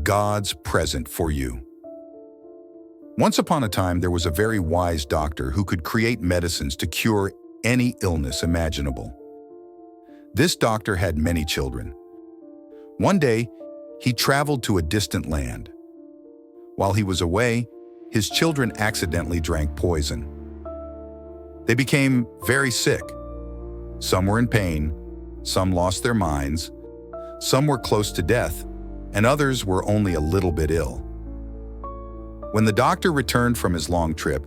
God's present for you. Once upon a time, there was a very wise doctor who could create medicines to cure any illness imaginable. This doctor had many children. One day, he traveled to a distant land. While he was away, his children accidentally drank poison. They became very sick. Some were in pain, some lost their minds, some were close to death, and others were only a little bit ill. When the doctor returned from his long trip,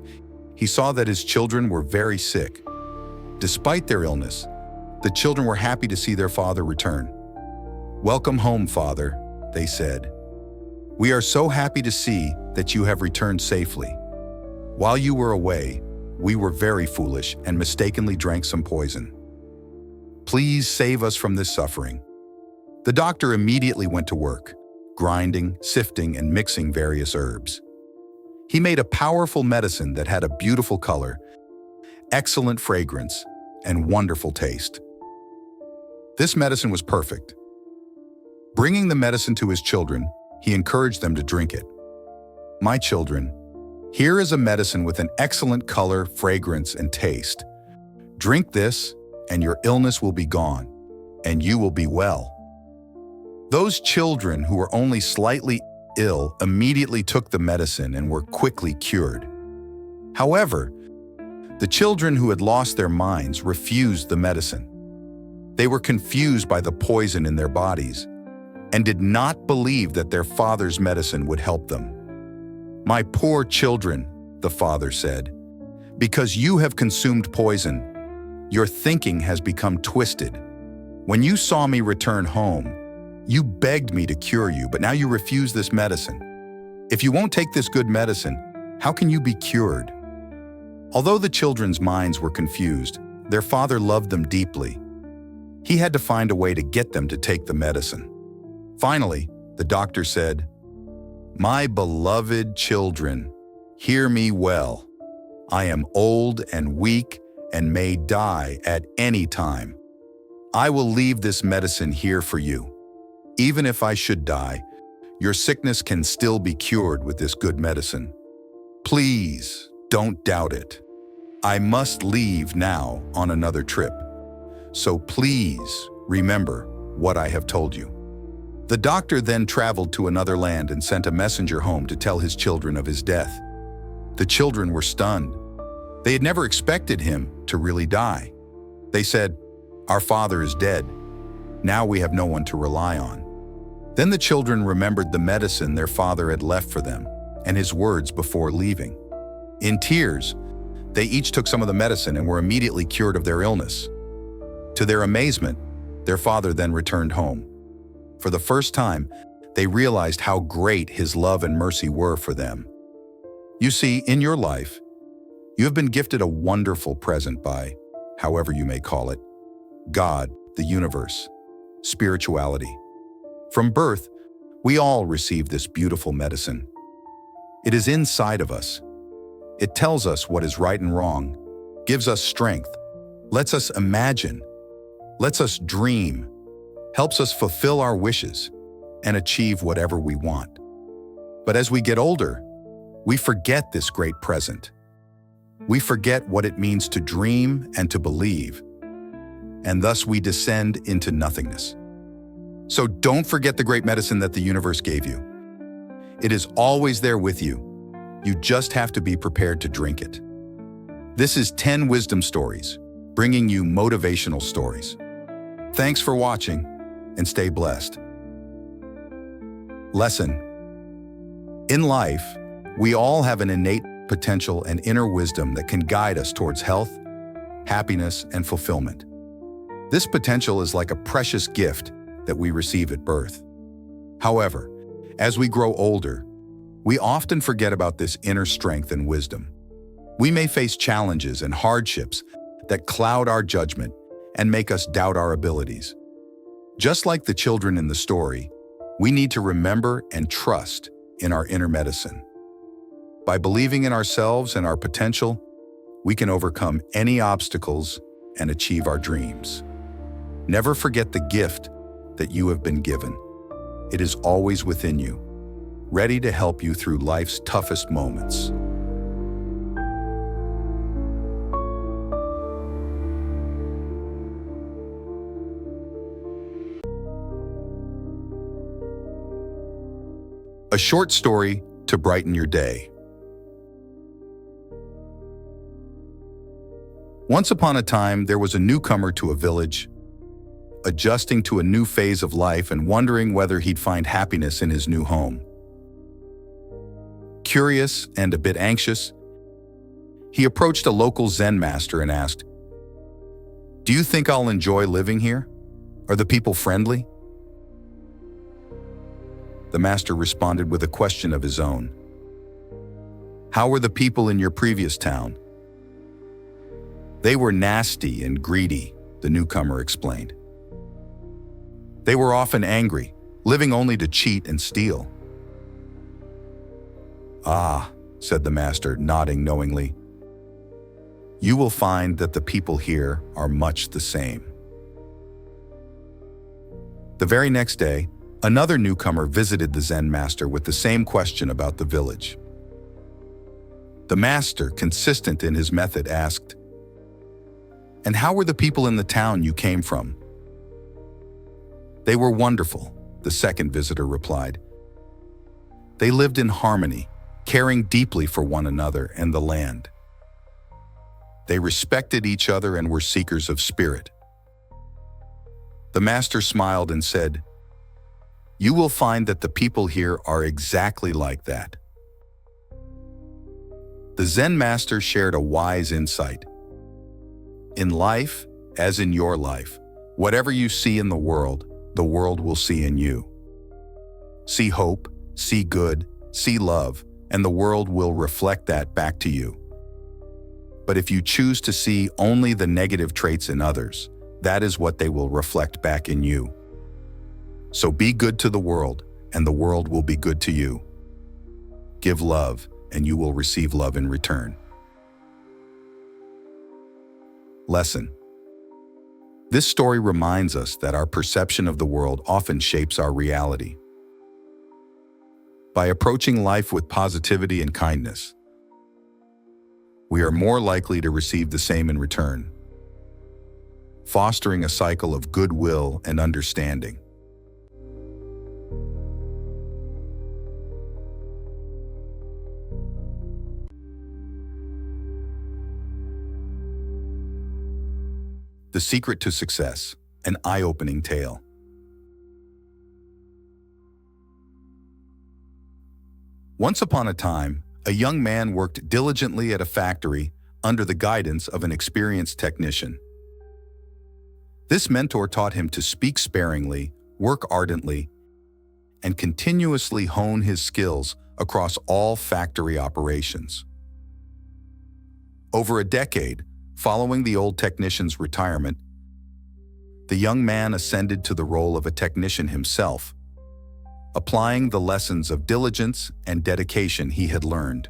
he saw that his children were very sick. Despite their illness, the children were happy to see their father return. "Welcome home, Father," they said. "We are so happy to see that you have returned safely. While you were away, we were very foolish and mistakenly drank some poison. Please save us from this suffering." The doctor immediately went to work, grinding, sifting, and mixing various herbs. He made a powerful medicine that had a beautiful color, excellent fragrance, and wonderful taste. This medicine was perfect. Bringing the medicine to his children, he encouraged them to drink it. "My children, here is a medicine with an excellent color, fragrance, and taste. Drink this, and your illness will be gone, and you will be well." Those children who were only slightly ill immediately took the medicine and were quickly cured. However, the children who had lost their minds refused the medicine. They were confused by the poison in their bodies and did not believe that their father's medicine would help them. "My poor children," the father said, "because you have consumed poison, your thinking has become twisted. When you saw me return home, you begged me to cure you, but now you refuse this medicine. If you won't take this good medicine, how can you be cured?" Although the children's minds were confused, their father loved them deeply. He had to find a way to get them to take the medicine. Finally, the doctor said, "My beloved children, hear me well. I am old and weak and may die at any time. I will leave this medicine here for you. Even if I should die, your sickness can still be cured with this good medicine. Please don't doubt it. I must leave now on another trip. So please remember what I have told you." The doctor then traveled to another land and sent a messenger home to tell his children of his death. The children were stunned. They had never expected him to really die. They said, "Our father is dead. Now we have no one to rely on." Then the children remembered the medicine their father had left for them and his words before leaving. In tears, they each took some of the medicine and were immediately cured of their illness. To their amazement, their father then returned home. For the first time, they realized how great his love and mercy were for them. You see, in your life, you have been gifted a wonderful present by, however you may call it, God, the universe, spirituality. From birth, we all receive this beautiful medicine. It is inside of us. It tells us what is right and wrong, gives us strength, lets us imagine, lets us dream, helps us fulfill our wishes, and achieve whatever we want. But as we get older, we forget this great present. We forget what it means to dream and to believe, and thus we descend into nothingness. So don't forget the great medicine that the universe gave you. It is always there with you. You just have to be prepared to drink it. This is 10 Wisdom Stories, bringing you motivational stories. Thanks for watching, and stay blessed. Lesson: in life, we all have an innate potential and inner wisdom that can guide us towards health, happiness, and fulfillment. This potential is like a precious gift that we receive at birth. However, as we grow older, we often forget about this inner strength and wisdom. We may face challenges and hardships that cloud our judgment and make us doubt our abilities. Just like the children in the story, we need to remember and trust in our inner medicine. By believing in ourselves and our potential, we can overcome any obstacles and achieve our dreams. Never forget the gift that you have been given. It is always within you. ready to help you through life's toughest moments. A short story to brighten your day. Once upon a time, there was a newcomer to a village, adjusting to a new phase of life and wondering whether he'd find happiness in his new home. Curious and a bit anxious, he approached a local Zen master and asked, "Do you think I'll enjoy living here? Are the people friendly?" The master responded with a question of his own. "How were the people in your previous town?" "They were nasty and greedy," the newcomer explained. "They were often angry, living only to cheat and steal." "Ah," said the master, nodding knowingly. "You will find that the people here are much the same." The very next day, another newcomer visited the Zen master with the same question about the village. The master, consistent in his method, asked, "And how were the people in the town you came from?" "They were wonderful," the second visitor replied. "They lived in harmony, caring deeply for one another and the land. They respected each other and were seekers of spirit." The master smiled and said, "You will find that the people here are exactly like that." The Zen master shared a wise insight. In life, as in your life, whatever you see in the world will see in you. See hope, see good, see love, and the world will reflect that back to you. But if you choose to see only the negative traits in others, that is what they will reflect back in you. So be good to the world, and the world will be good to you. Give love, and you will receive love in return. Lesson. This story reminds us that our perception of the world often shapes our reality. By approaching life with positivity and kindness, we are more likely to receive the same in return, fostering a cycle of goodwill and understanding. The Secret to Success, an eye-opening tale. Once upon a time, a young man worked diligently at a factory under the guidance of an experienced technician. This mentor taught him to speak sparingly, work ardently, and continuously hone his skills across all factory operations. Over a decade, following the old technician's retirement, the young man ascended to the role of a technician himself, applying the lessons of diligence and dedication he had learned.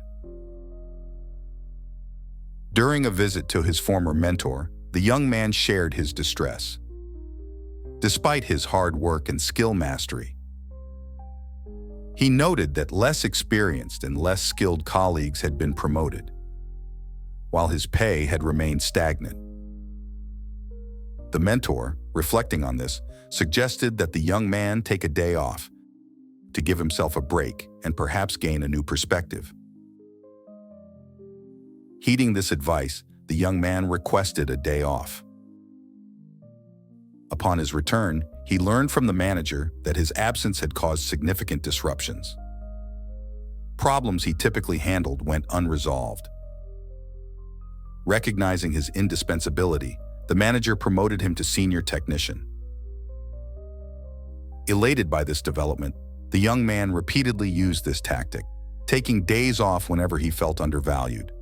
During a visit to his former mentor, the young man shared his distress. Despite his hard work and skill mastery, he noted that less experienced and less skilled colleagues had been promoted, while his pay had remained stagnant. The mentor, reflecting on this, suggested that the young man take a day off to give himself a break and perhaps gain a new perspective. Heeding this advice, the young man requested a day off. Upon his return, he learned from the manager that his absence had caused significant disruptions. Problems he typically handled went unresolved. Recognizing his indispensability, the manager promoted him to senior technician. Elated by this development, the young man repeatedly used this tactic, taking days off whenever he felt undervalued.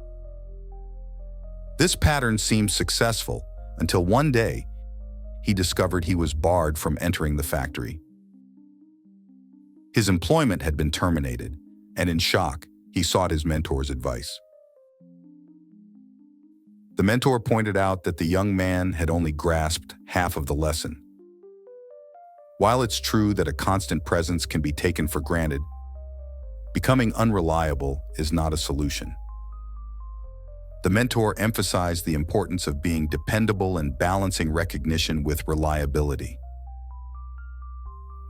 This pattern seemed successful until one day, he discovered he was barred from entering the factory. His employment had been terminated, and in shock, he sought his mentor's advice. The mentor pointed out that the young man had only grasped half of the lesson. While it's true that a constant presence can be taken for granted, Becoming unreliable is not a solution. The mentor emphasized the importance of being dependable and balancing recognition with reliability.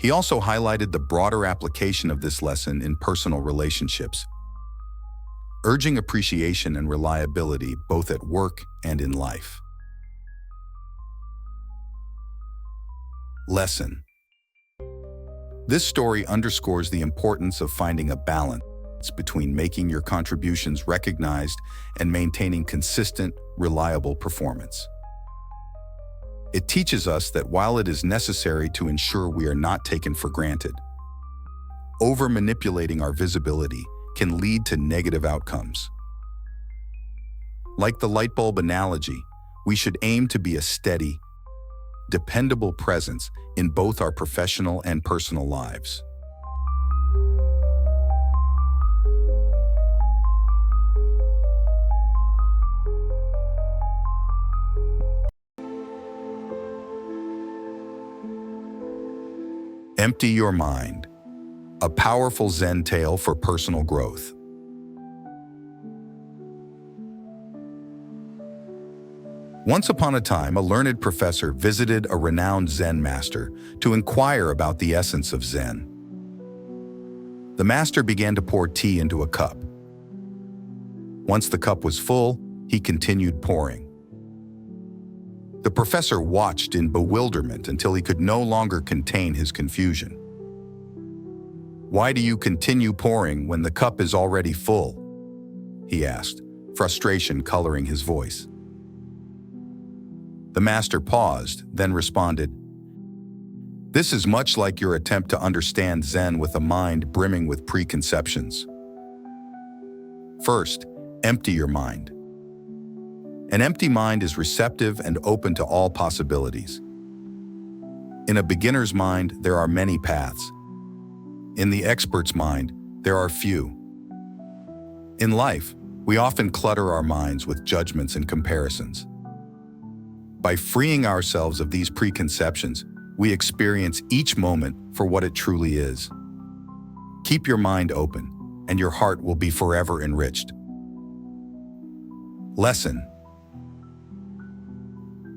He also highlighted the broader application of this lesson in personal relationships, urging appreciation and reliability both at work and in life. Lesson. This story underscores the importance of finding a balance between making your contributions recognized and maintaining consistent, reliable performance. It teaches us that while it is necessary to ensure we are not taken for granted, over-manipulating our visibility can lead to negative outcomes. Like the light bulb analogy, we should aim to be a steady, dependable presence in both our professional and personal lives. Empty your mind. A powerful Zen tale for personal growth. Once upon a time, a learned professor visited a renowned Zen master to inquire about the essence of Zen. The master began to pour tea into a cup. Once the cup was full, he continued pouring. The professor watched in bewilderment until he could no longer contain his confusion. "Why do you continue pouring when the cup is already full?" he asked, frustration coloring his voice. The master paused, then responded, "This is much like your attempt to understand Zen with a mind brimming with preconceptions. First, empty your mind. An empty mind is receptive and open to all possibilities. In a beginner's mind, there are many paths. In the expert's mind, there are few. In life, we often clutter our minds with judgments and comparisons. By freeing ourselves of these preconceptions, we experience each moment for what it truly is. Keep your mind open, and your heart will be forever enriched." Lesson.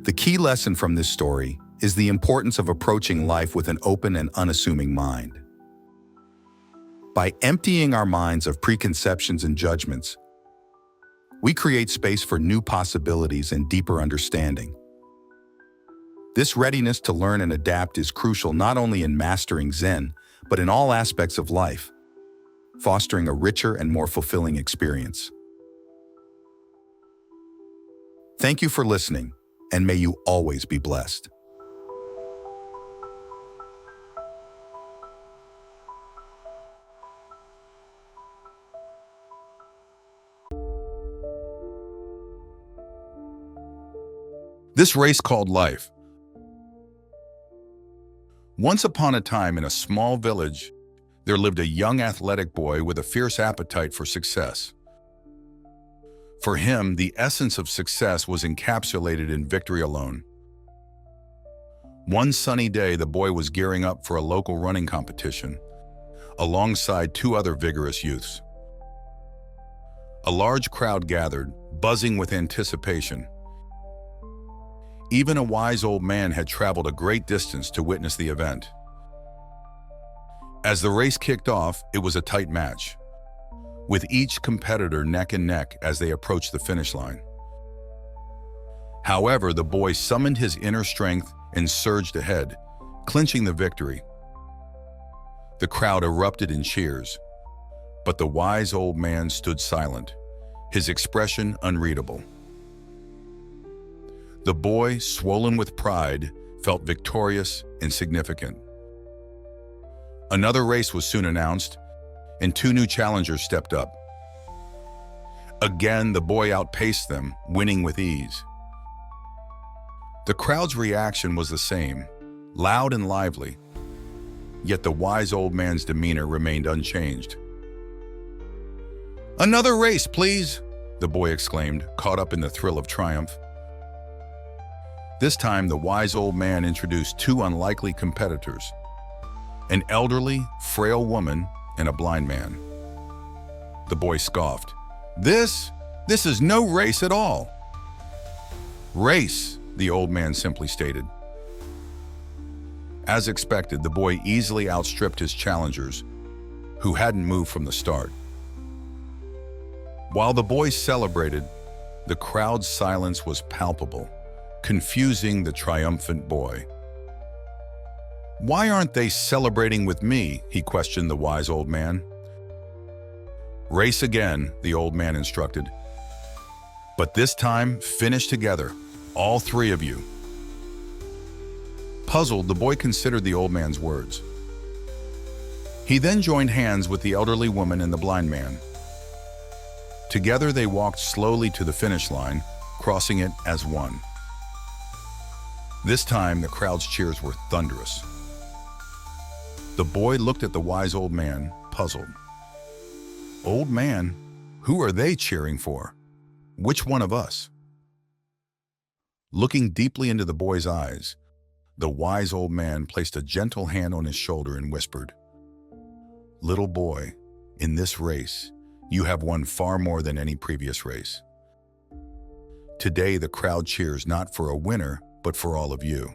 The key lesson from this story is the importance of approaching life with an open and unassuming mind. By emptying our minds of preconceptions and judgments, we create space for new possibilities and deeper understanding. This readiness to learn and adapt is crucial not only in mastering Zen, but in all aspects of life, fostering a richer and more fulfilling experience. Thank you for listening, and may you always be blessed. This race called life. Once upon a time in a small village, there lived a young athletic boy with a fierce appetite for success. For him, the essence of success was encapsulated in victory alone. One sunny day, the boy was gearing up for a local running competition, alongside two other vigorous youths. A large crowd gathered, buzzing with anticipation. Even a wise old man had traveled a great distance to witness the event. As the race kicked off, it was a tight match, with each competitor neck and neck as they approached the finish line. However, the boy summoned his inner strength and surged ahead, clinching the victory. The crowd erupted in cheers, but the wise old man stood silent, his expression unreadable. The boy, swollen with pride, felt victorious and significant. Another race was soon announced, and two new challengers stepped up. Again, the boy outpaced them, winning with ease. The crowd's reaction was the same, loud and lively, yet the wise old man's demeanor remained unchanged. "Another race, please," the boy exclaimed, caught up in the thrill of triumph. This time, the wise old man introduced two unlikely competitors, an elderly, frail woman and a blind man. the boy scoffed. This is no race at all. Race, the old man simply stated. As expected, the boy easily outstripped his challengers, who hadn't moved from the start. While the boys celebrated, the crowd's silence was palpable, confusing the triumphant boy. "Why aren't they celebrating with me?" he questioned the wise old man. "Race again," the old man instructed. "But this time, finish together, all three of you." Puzzled, the boy considered the old man's words. He then joined hands with the elderly woman and the blind man. Together they walked slowly to the finish line, crossing it as one. This time the crowd's cheers were thunderous. The boy looked at the wise old man, puzzled. "Old man, who are they cheering for? Which one of us?" Looking deeply into the boy's eyes, the wise old man placed a gentle hand on his shoulder and whispered, "Little boy, in this race, you have won far more than any previous race. Today, the crowd cheers not for a winner, but for all of you.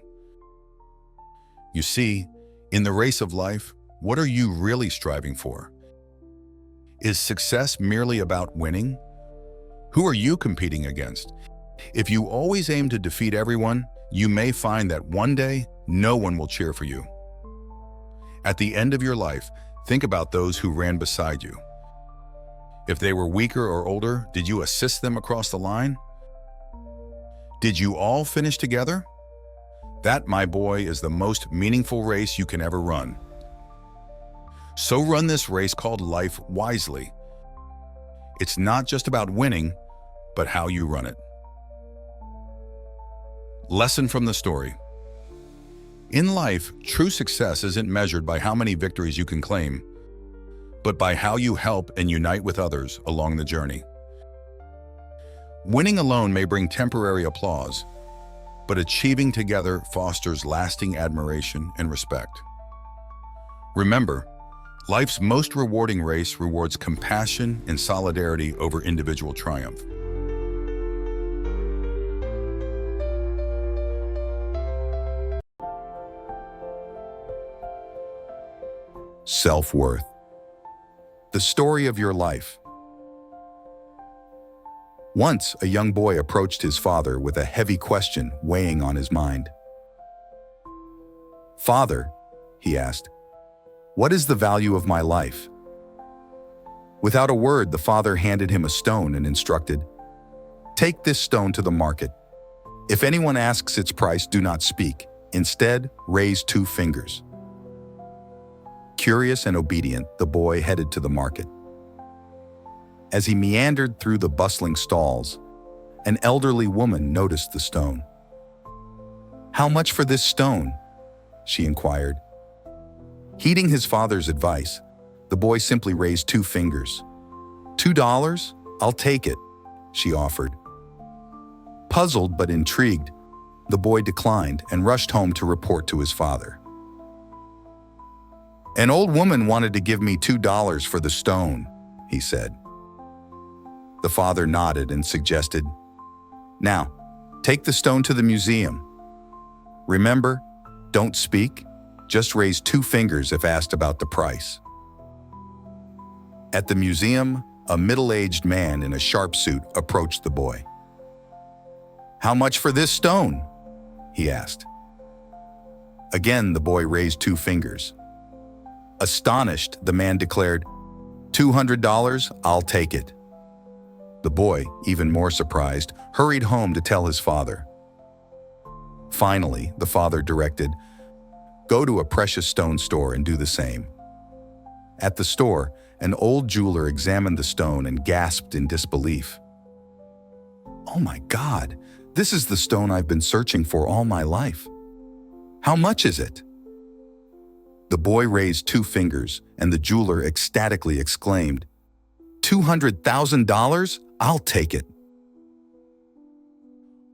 You see, in the race of life, what are you really striving for? Is success merely about winning? Who are you competing against? If you always aim to defeat everyone, you may find that one day, no one will cheer for you. At the end of your life, think about those who ran beside you. If they were weaker or older, did you assist them across the line? Did you all finish together? That, my boy, is the most meaningful race you can ever run. So run this race called life wisely. It's not just about winning, but how you run it." Lesson from the story. In life, true success isn't measured by how many victories you can claim, but by how you help and unite with others along the journey. Winning alone may bring temporary applause, but achieving together fosters lasting admiration and respect. Remember, life's most rewarding race rewards compassion and solidarity over individual triumph. Self-worth. The story of your life. Once, a young boy approached his father with a heavy question weighing on his mind. "Father," he asked, "what is the value of my life?" Without a word, the father handed him a stone and instructed, "Take this stone to the market. If anyone asks its price, do not speak. Instead, raise 2 fingers." Curious and obedient, the boy headed to the market. As he meandered through the bustling stalls, an elderly woman noticed the stone. "How much for this stone?" she inquired. Heeding his father's advice, the boy simply raised 2 fingers. $2? I'll take it," she offered. Puzzled but intrigued, the boy declined and rushed home to report to his father. "An old woman wanted to give me $2 for the stone," he said. The father nodded and suggested, "Now, take the stone to the museum. Remember, don't speak, just raise 2 fingers if asked about the price." At the museum, a middle-aged man in a sharp suit approached the boy. "How much for this stone?" he asked. Again, the boy raised 2 fingers. Astonished, the man declared, $200, I'll take it." The boy, even more surprised, hurried home to tell his father. Finally, the father directed, "Go to a precious stone store and do the same." At the store, an old jeweler examined the stone and gasped in disbelief. "Oh my God, this is the stone I've been searching for all my life. How much is it?" The boy raised 2 fingers, and the jeweler ecstatically exclaimed, $200,000? I'll take it."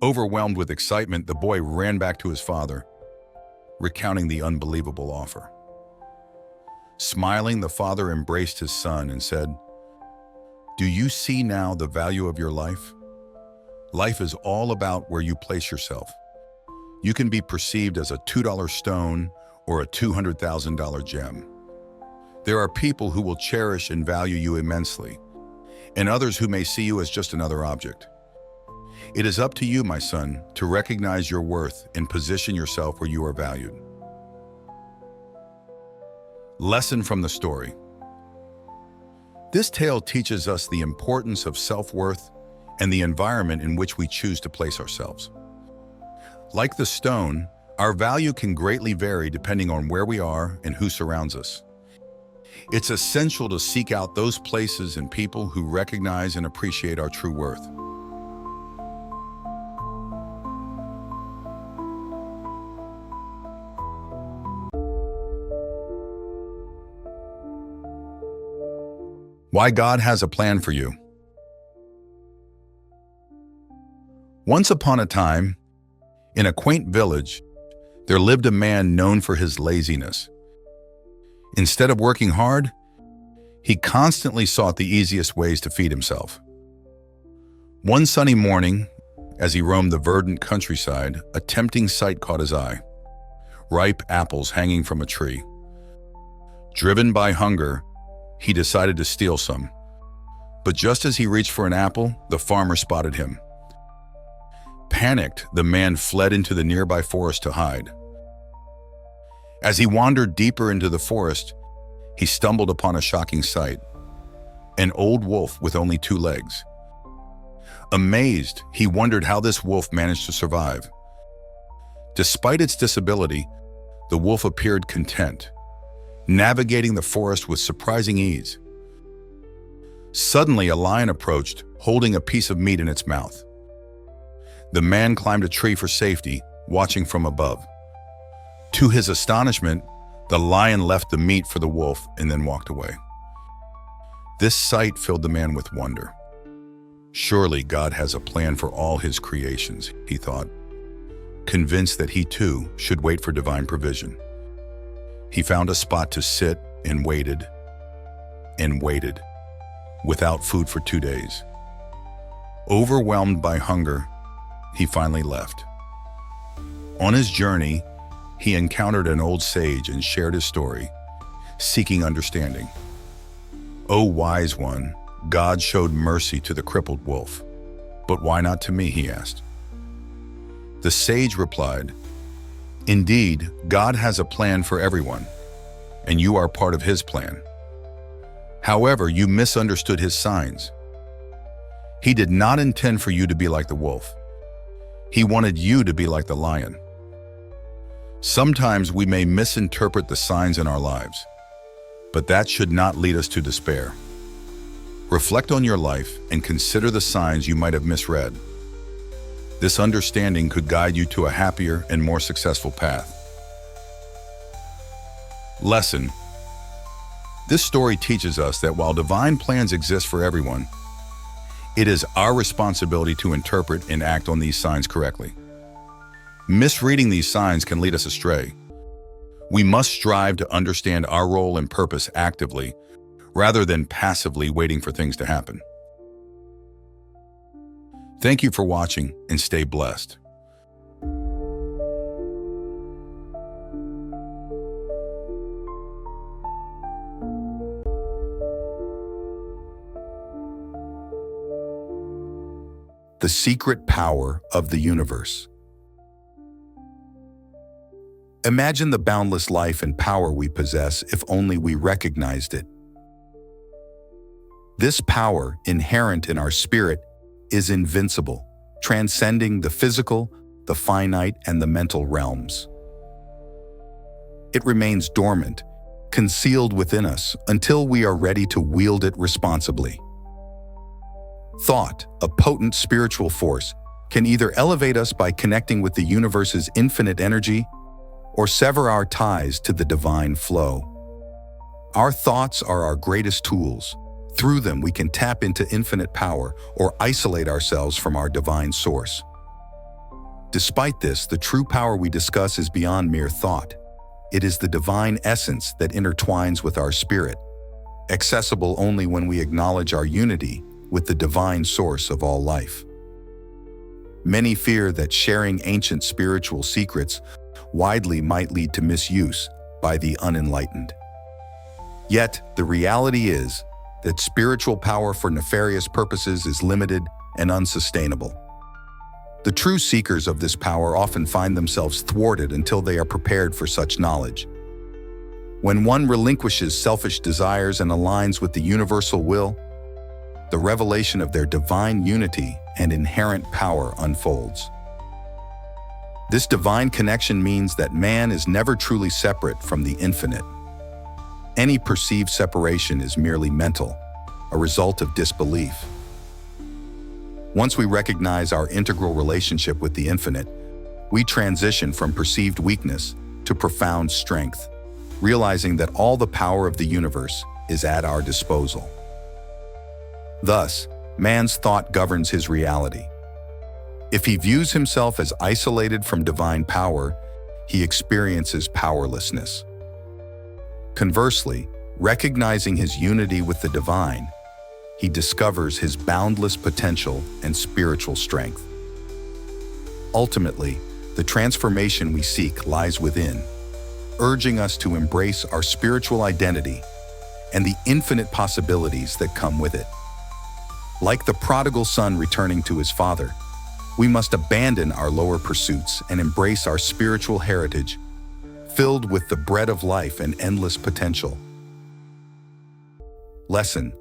Overwhelmed with excitement, the boy ran back to his father, recounting the unbelievable offer. Smiling, the father embraced his son and said, Do you see now the value of your life? Life is all about where you place yourself. You can be perceived as a $2 stone or a $200,000 gem. There are people who will cherish and value you immensely, and others who may see you as just another object. It is up to you, my son, to recognize your worth and position yourself where you are valued. Lesson from the story. This tale teaches us the importance of self-worth and the environment in which we choose to place ourselves. Like the stone, our value can greatly vary depending on where we are and who surrounds us. It's essential to seek out those places and people who recognize and appreciate our true worth. Why God has a plan for you. Once upon a time, in a quaint village, there lived a man known for his laziness. Instead of working hard, he constantly sought the easiest ways to feed himself. One sunny morning, as he roamed the verdant countryside, a tempting sight caught his eye: ripe apples hanging from a tree. Driven by hunger, he decided to steal some. But just as he reached for an apple, the farmer spotted him. Panicked, the man fled into the nearby forest to hide. As he wandered deeper into the forest, he stumbled upon a shocking sight: an old wolf with only 2 legs. Amazed, he wondered how this wolf managed to survive. Despite its disability, the wolf appeared content, navigating the forest with surprising ease. Suddenly, a lion approached, holding a piece of meat in its mouth. The man climbed a tree for safety, watching from above. To his astonishment, the lion left the meat for the wolf and then walked away. This sight filled the man with wonder. Surely God has a plan for all his creations, he thought, convinced that he too should wait for divine provision. He found a spot to sit and waited, without food for 2 days. Overwhelmed by hunger, he finally left. On his journey, he encountered an old sage and shared his story, seeking understanding. "O wise one, God showed mercy to the crippled wolf. But why not to me?" he asked. The sage replied, "Indeed, God has a plan for everyone, and you are part of his plan. However, you misunderstood his signs. He did not intend for you to be like the wolf. He wanted you to be like the lion." Sometimes we may misinterpret the signs in our lives, but that should not lead us to despair. Reflect on your life and consider the signs you might have misread. This understanding could guide you to a happier and more successful path. Lesson. This story teaches us that while divine plans exist for everyone, it is our responsibility to interpret and act on these signs correctly. Misreading these signs can lead us astray. We must strive to understand our role and purpose actively, rather than passively waiting for things to happen. Thank you for watching, and stay blessed. The secret power of the universe. Imagine the boundless life and power we possess if only we recognized it. This power, inherent in our spirit, is invincible, transcending the physical, the finite, and the mental realms. It remains dormant, concealed within us until we are ready to wield it responsibly. Thought, a potent spiritual force, can either elevate us by connecting with the universe's infinite energy or sever our ties to the divine flow. Our thoughts are our greatest tools. Through them, we can tap into infinite power or isolate ourselves from our divine source. Despite this, the true power we discuss is beyond mere thought. It is the divine essence that intertwines with our spirit, accessible only when we acknowledge our unity with the divine source of all life. Many fear that sharing ancient spiritual secrets widely might lead to misuse by the unenlightened. Yet, the reality is that spiritual power for nefarious purposes is limited and unsustainable. The true seekers of this power often find themselves thwarted until they are prepared for such knowledge. When one relinquishes selfish desires and aligns with the universal will, the revelation of their divine unity and inherent power unfolds. This divine connection means that man is never truly separate from the infinite. Any perceived separation is merely mental, a result of disbelief. Once we recognize our integral relationship with the infinite, we transition from perceived weakness to profound strength, realizing that all the power of the universe is at our disposal. Thus, man's thought governs his reality. If he views himself as isolated from divine power, he experiences powerlessness. Conversely, recognizing his unity with the divine, he discovers his boundless potential and spiritual strength. Ultimately, the transformation we seek lies within, urging us to embrace our spiritual identity and the infinite possibilities that come with it. Like the prodigal son returning to his father, we must abandon our lower pursuits and embrace our spiritual heritage, filled with the bread of life and endless potential. Lesson: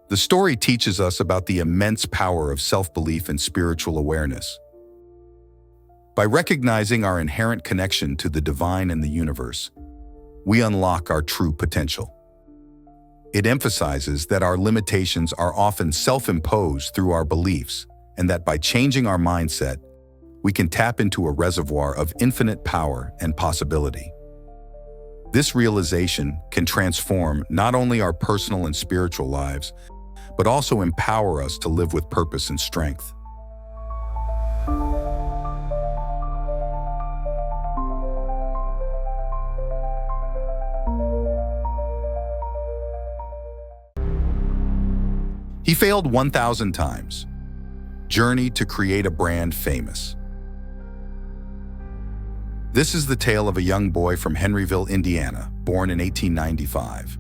the story teaches us about the immense power of self-belief and spiritual awareness. By recognizing our inherent connection to the divine and the universe, we unlock our true potential. It emphasizes that our limitations are often self-imposed through our beliefs, and that by changing our mindset, we can tap into a reservoir of infinite power and possibility. This realization can transform not only our personal and spiritual lives, but also empower us to live with purpose and strength. He failed 1,000 times. Journey to create a brand famous. This is the tale of a young boy from Henryville, Indiana, born in 1895.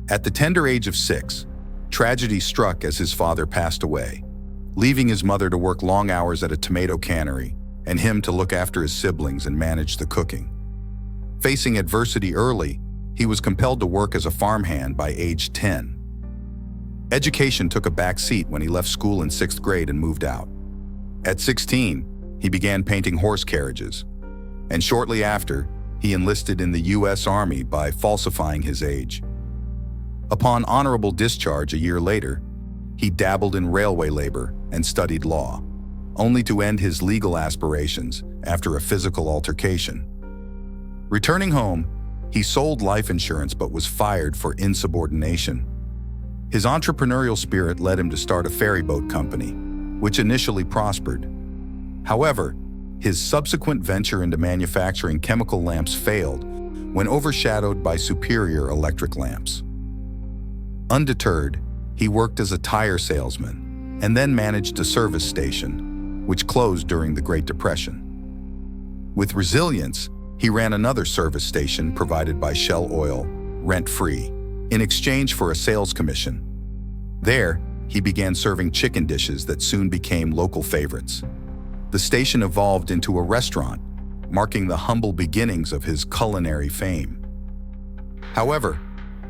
At the tender age of 6, tragedy struck as his father passed away, leaving his mother to work long hours at a tomato cannery and him to look after his siblings and manage the cooking. Facing adversity early, he was compelled to work as a farmhand by age 10. Education took a back seat when he left school in 6th grade and moved out. At 16, he began painting horse carriages, and shortly after, he enlisted in the U.S. Army by falsifying his age. Upon honorable discharge a year later, he dabbled in railway labor and studied law, only to end his legal aspirations after a physical altercation. Returning home, he sold life insurance but was fired for insubordination. His entrepreneurial spirit led him to start a ferry boat company, which initially prospered. However, his subsequent venture into manufacturing chemical lamps failed when overshadowed by superior electric lamps. Undeterred, he worked as a tire salesman and then managed a service station, which closed during the Great Depression. With resilience, he ran another service station provided by Shell Oil, rent-free, in exchange for a sales commission. There, he began serving chicken dishes that soon became local favorites. The station evolved into a restaurant, marking the humble beginnings of his culinary fame. However,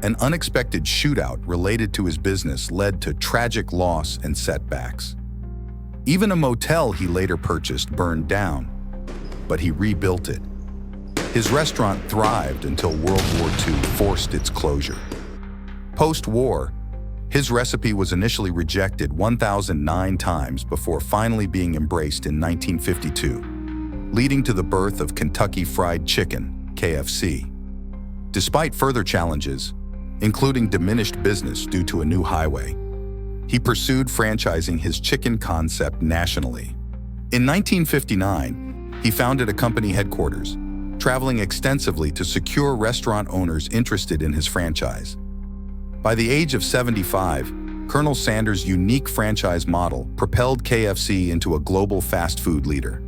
an unexpected shootout related to his business led to tragic loss and setbacks. Even a motel he later purchased burned down, but he rebuilt it. His restaurant thrived until World War II forced its closure. Post-war, his recipe was initially rejected 1,009 times before finally being embraced in 1952, leading to the birth of Kentucky Fried Chicken, KFC. Despite further challenges, including diminished business due to a new highway, he pursued franchising his chicken concept nationally. In 1959, he founded a company headquarters, traveling extensively to secure restaurant owners interested in his franchise. By the age of 75, Colonel Sanders' unique franchise model propelled KFC into a global fast food leader.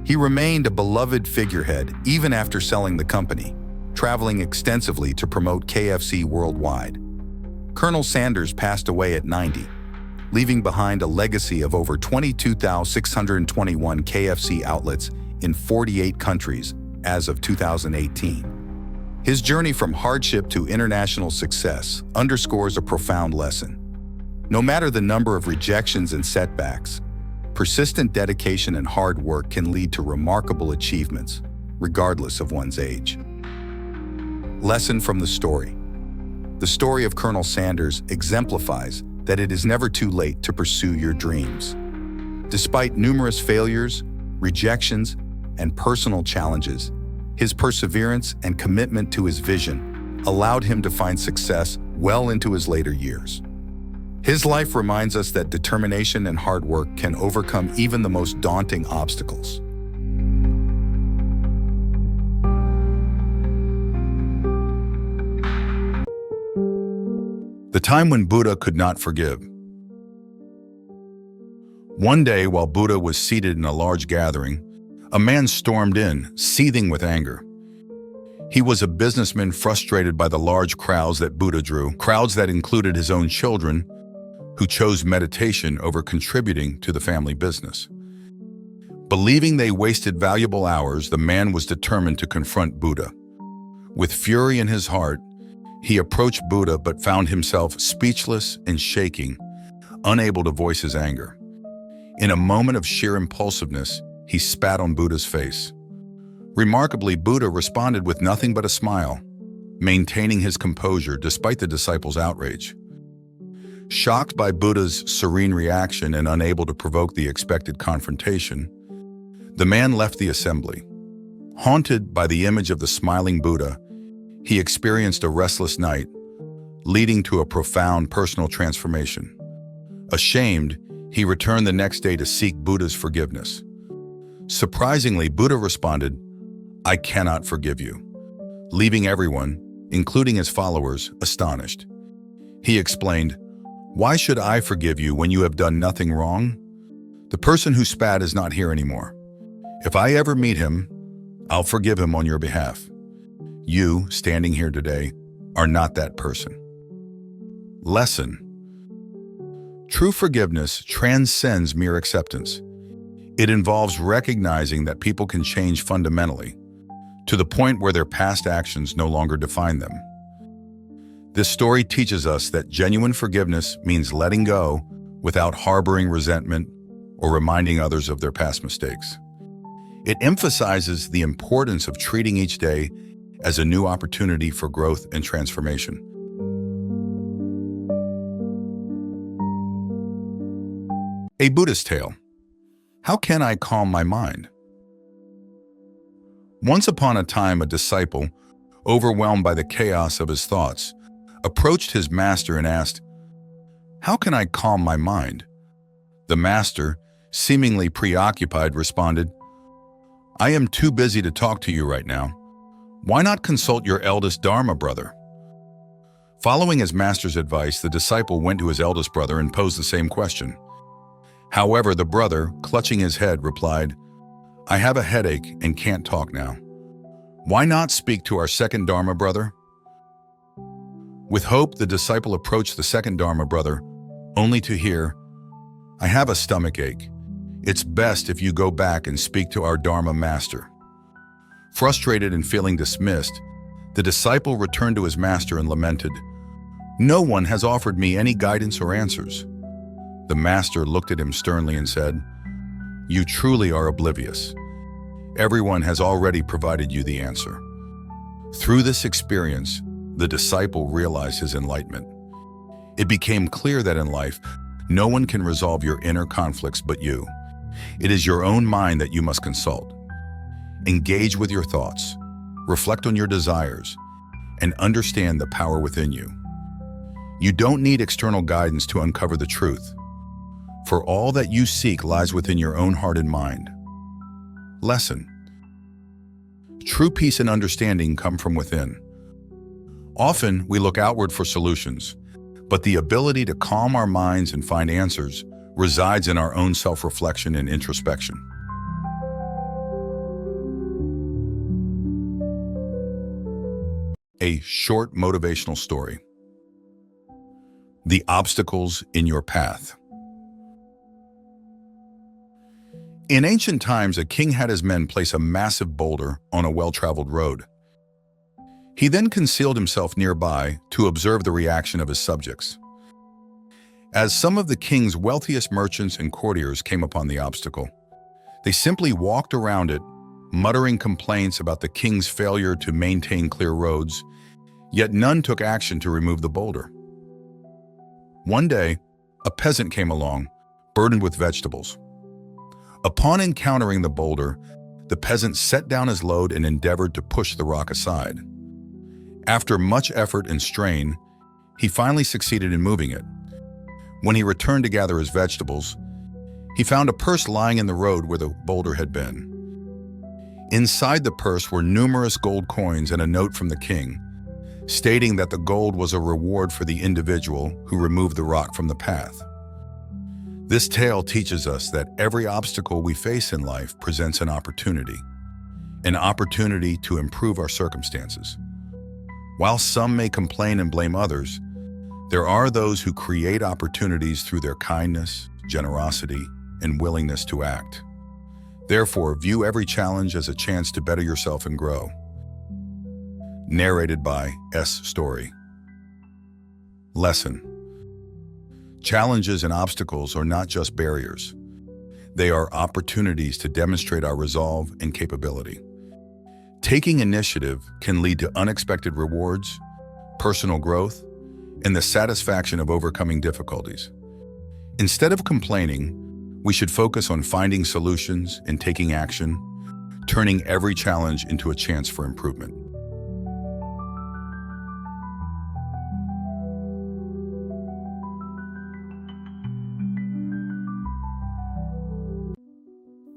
He remained a beloved figurehead even after selling the company, traveling extensively to promote KFC worldwide. Colonel Sanders passed away at 90, leaving behind a legacy of over 22,621 KFC outlets in 48 countries as of 2018. His journey from hardship to international success underscores a profound lesson. No matter the number of rejections and setbacks, persistent dedication and hard work can lead to remarkable achievements, regardless of one's age. Lesson from the story. The story of Colonel Sanders exemplifies that it is never too late to pursue your dreams. Despite numerous failures, rejections, and personal challenges, his perseverance and commitment to his vision allowed him to find success well into his later years. His life reminds us that determination and hard work can overcome even the most daunting obstacles. The time when Buddha could not forgive. One day, while Buddha was seated in a large gathering, a man stormed in, seething with anger. He was a businessman frustrated by the large crowds that Buddha drew, crowds that included his own children, who chose meditation over contributing to the family business. Believing they wasted valuable hours, the man was determined to confront Buddha. With fury in his heart, he approached Buddha but found himself speechless and shaking, unable to voice his anger. In a moment of sheer impulsiveness, he spat on Buddha's face. Remarkably, Buddha responded with nothing but a smile, maintaining his composure despite the disciples' outrage. Shocked by Buddha's serene reaction and unable to provoke the expected confrontation, the man left the assembly. Haunted by the image of the smiling Buddha, he experienced a restless night, leading to a profound personal transformation. Ashamed, he returned the next day to seek Buddha's forgiveness. Surprisingly, Buddha responded, "I cannot forgive you," leaving everyone, including his followers, astonished. He explained, "Why should I forgive you when you have done nothing wrong? The person who spat is not here anymore. If I ever meet him, I'll forgive him on your behalf. You, standing here today, are not that person." Lesson. True forgiveness transcends mere acceptance. It involves recognizing that people can change fundamentally, to the point where their past actions no longer define them. This story teaches us that genuine forgiveness means letting go without harboring resentment or reminding others of their past mistakes. It emphasizes the importance of treating each day as a new opportunity for growth and transformation. A Buddhist tale. How can I calm my mind? Once upon a time, a disciple, overwhelmed by the chaos of his thoughts, approached his master and asked, "How can I calm my mind?" The master, seemingly preoccupied, responded, "I am too busy to talk to you right now. Why not consult your eldest Dharma brother?" Following his master's advice, the disciple went to his eldest brother and posed the same question. However, the brother, clutching his head, replied, "I have a headache and can't talk now. Why not speak to our second Dharma brother?" With hope, the disciple approached the second Dharma brother, only to hear, "I have a stomach ache. It's best if you go back and speak to our Dharma master." Frustrated and feeling dismissed, the disciple returned to his master and lamented, "No one has offered me any guidance or answers." The master looked at him sternly and said, "You truly are oblivious. Everyone has already provided you the answer." Through this experience, the disciple realized his enlightenment. It became clear that in life, no one can resolve your inner conflicts but you. It is your own mind that you must consult. Engage with your thoughts, reflect on your desires, and understand the power within you. You don't need external guidance to uncover the truth, for all that you seek lies within your own heart and mind. Lesson. True peace and understanding come from within. Often, we look outward for solutions, but the ability to calm our minds and find answers resides in our own self-reflection and introspection. A short motivational story. The obstacles in your path. In ancient times, a king had his men place a massive boulder on a well-traveled road. He then concealed himself nearby to observe the reaction of his subjects. As some of the king's wealthiest merchants and courtiers came upon the obstacle, they simply walked around it, muttering complaints about the king's failure to maintain clear roads, yet none took action to remove the boulder. One day, a peasant came along, burdened with vegetables. Upon encountering the boulder, the peasant set down his load and endeavored to push the rock aside. After much effort and strain, he finally succeeded in moving it. When he returned to gather his vegetables, he found a purse lying in the road where the boulder had been. Inside the purse were numerous gold coins and a note from the king, stating that the gold was a reward for the individual who removed the rock from the path. This tale teaches us that every obstacle we face in life presents an opportunity to improve our circumstances. While some may complain and blame others, there are those who create opportunities through their kindness, generosity, and willingness to act. Therefore, view every challenge as a chance to better yourself and grow. Narrated by S. Story. Lesson. Challenges and obstacles are not just barriers. They are opportunities to demonstrate our resolve and capability. Taking initiative can lead to unexpected rewards, personal growth, and the satisfaction of overcoming difficulties. Instead of complaining, we should focus on finding solutions and taking action, turning every challenge into a chance for improvement.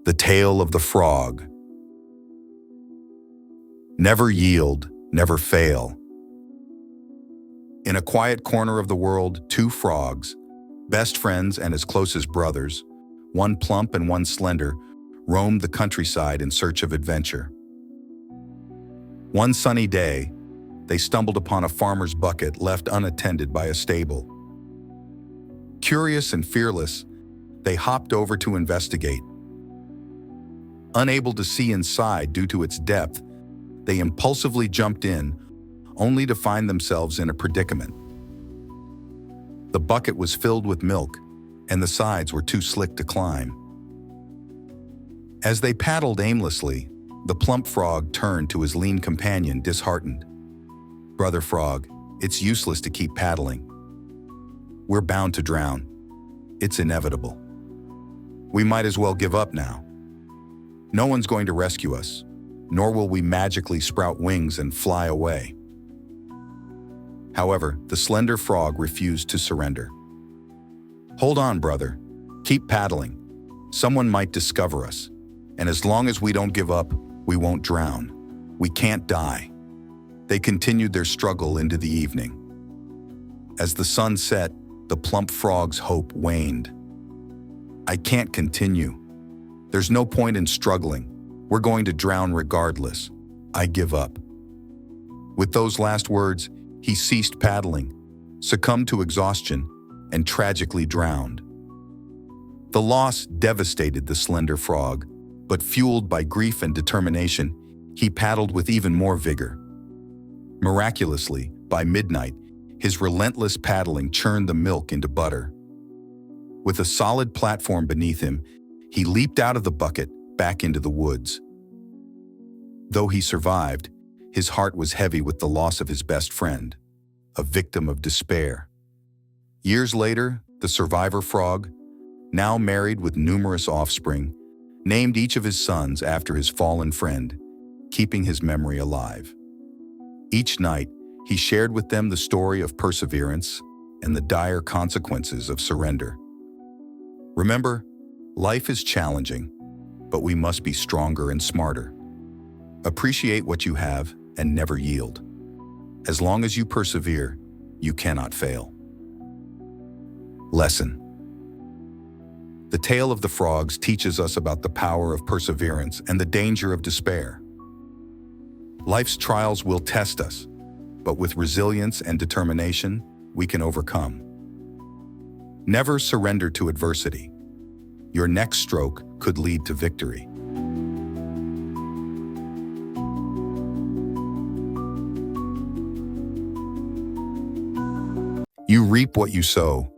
The Tale of the Frog. Never yield, never fail. In a quiet corner of the world, two frogs, best friends and as close as brothers, one plump and one slender, roamed the countryside in search of adventure. One sunny day, they stumbled upon a farmer's bucket left unattended by a stable. Curious and fearless, they hopped over to investigate. Unable to see inside due to its depth, they impulsively jumped in, only to find themselves in a predicament. The bucket was filled with milk, and the sides were too slick to climb. As they paddled aimlessly, the plump frog turned to his lean companion, disheartened. "Brother Frog, it's useless to keep paddling. We're bound to drown. It's inevitable. We might as well give up now. No one's going to rescue us, nor will we magically sprout wings and fly away." However, the slender frog refused to surrender. "Hold on, brother. Keep paddling. Someone might discover us, and as long as we don't give up, we won't drown. We can't die." They continued their struggle into the evening. As the sun set, the plump frog's hope waned. "I can't continue. There's no point in struggling. We're going to drown regardless. I give up." With those last words, he ceased paddling, succumbed to exhaustion, and tragically drowned. The loss devastated the slender frog, but fueled by grief and determination, he paddled with even more vigor. Miraculously, by midnight, his relentless paddling churned the milk into butter. With a solid platform beneath him, he leaped out of the bucket back into the woods. Though he survived, his heart was heavy with the loss of his best friend, a victim of despair. Years later, the survivor frog, now married with numerous offspring, named each of his sons after his fallen friend, keeping his memory alive. Each night, he shared with them the story of perseverance and the dire consequences of surrender. Remember, life is challenging, but we must be stronger and smarter. Appreciate what you have and never yield. As long as you persevere, you cannot fail. Lesson. The tale of the frogs teaches us about the power of perseverance and the danger of despair. Life's trials will test us, but with resilience and determination, we can overcome. Never surrender to adversity. Your next stroke could lead to victory. You reap what you sow.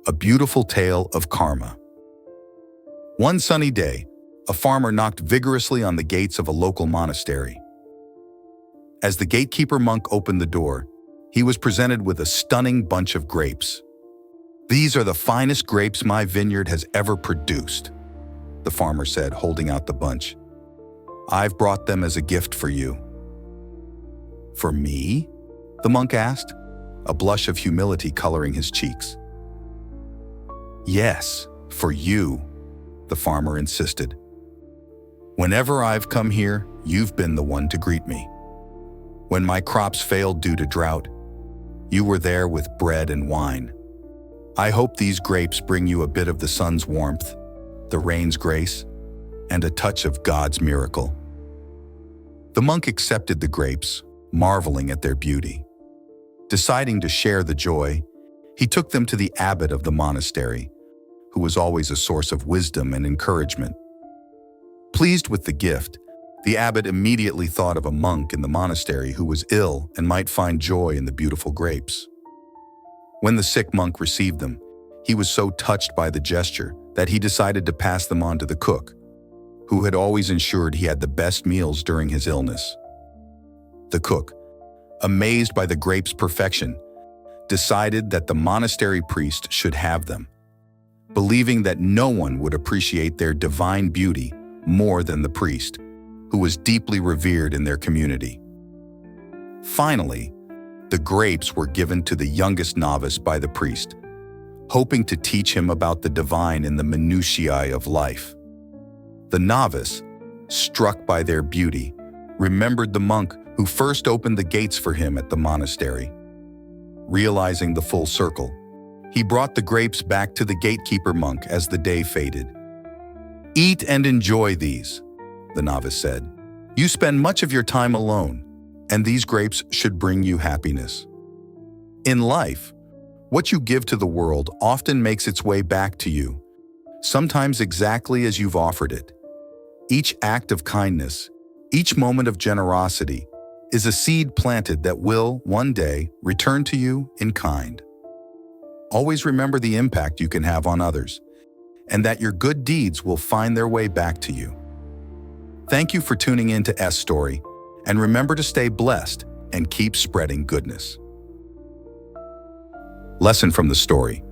A beautiful tale of karma. One sunny day, a farmer knocked vigorously on the gates of a local monastery. As the gatekeeper monk opened the door, he was presented with a stunning bunch of grapes. "These are the finest grapes my vineyard has ever produced," the farmer said, holding out the bunch. "I've brought them as a gift for you." "For me?" the monk asked, a blush of humility coloring his cheeks. "Yes, for you," the farmer insisted. "Whenever I've come here, you've been the one to greet me. When my crops failed due to drought, you were there with bread and wine. I hope these grapes bring you a bit of the sun's warmth, the rain's grace, and a touch of God's miracle." The monk accepted the grapes, marveling at their beauty. Deciding to share the joy, he took them to the abbot of the monastery, who was always a source of wisdom and encouragement. Pleased with the gift, the abbot immediately thought of a monk in the monastery who was ill and might find joy in the beautiful grapes. When the sick monk received them, he was so touched by the gesture that he decided to pass them on to the cook, who had always ensured he had the best meals during his illness. The cook, amazed by the grapes' perfection, decided that the monastery priest should have them, believing that no one would appreciate their divine beauty more than the priest, who was deeply revered in their community. Finally, the grapes were given to the youngest novice by the priest, hoping to teach him about the divine in the minutiae of life. The novice, struck by their beauty, remembered the monk who first opened the gates for him at the monastery. Realizing the full circle, he brought the grapes back to the gatekeeper monk as the day faded. "Eat and enjoy these," the novice said. "You spend much of your time alone, and these grapes should bring you happiness." In life, what you give to the world often makes its way back to you, sometimes exactly as you've offered it. Each act of kindness, each moment of generosity, is a seed planted that will, one day, return to you in kind. Always remember the impact you can have on others, and that your good deeds will find their way back to you. Thank you for tuning in to S Story, and remember to stay blessed and keep spreading goodness. Lesson from the story.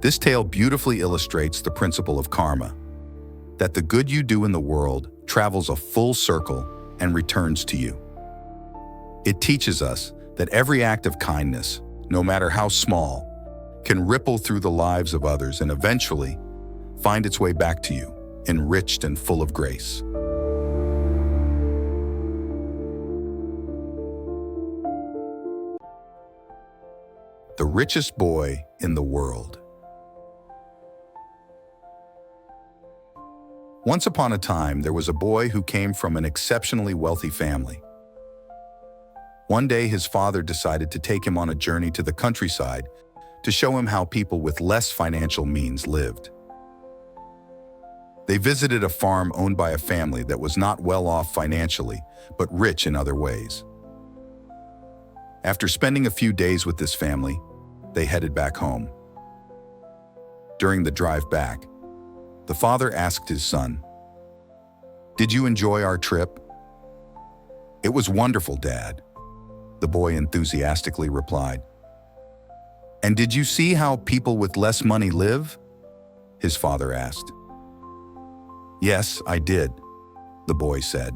This tale beautifully illustrates the principle of karma, that the good you do in the world travels a full circle and returns to you. It teaches us that every act of kindness, no matter how small, can ripple through the lives of others and eventually find its way back to you, enriched and full of grace. The richest boy in the world. Once upon a time, there was a boy who came from an exceptionally wealthy family. One day, his father decided to take him on a journey to the countryside to show him how people with less financial means lived. They visited a farm owned by a family that was not well off financially, but rich in other ways. After spending a few days with this family, they headed back home. During the drive back, the father asked his son, "Did you enjoy our trip?" "It was wonderful, Dad," the boy enthusiastically replied. "And did you see how people with less money live?" his father asked. "Yes, I did," the boy said.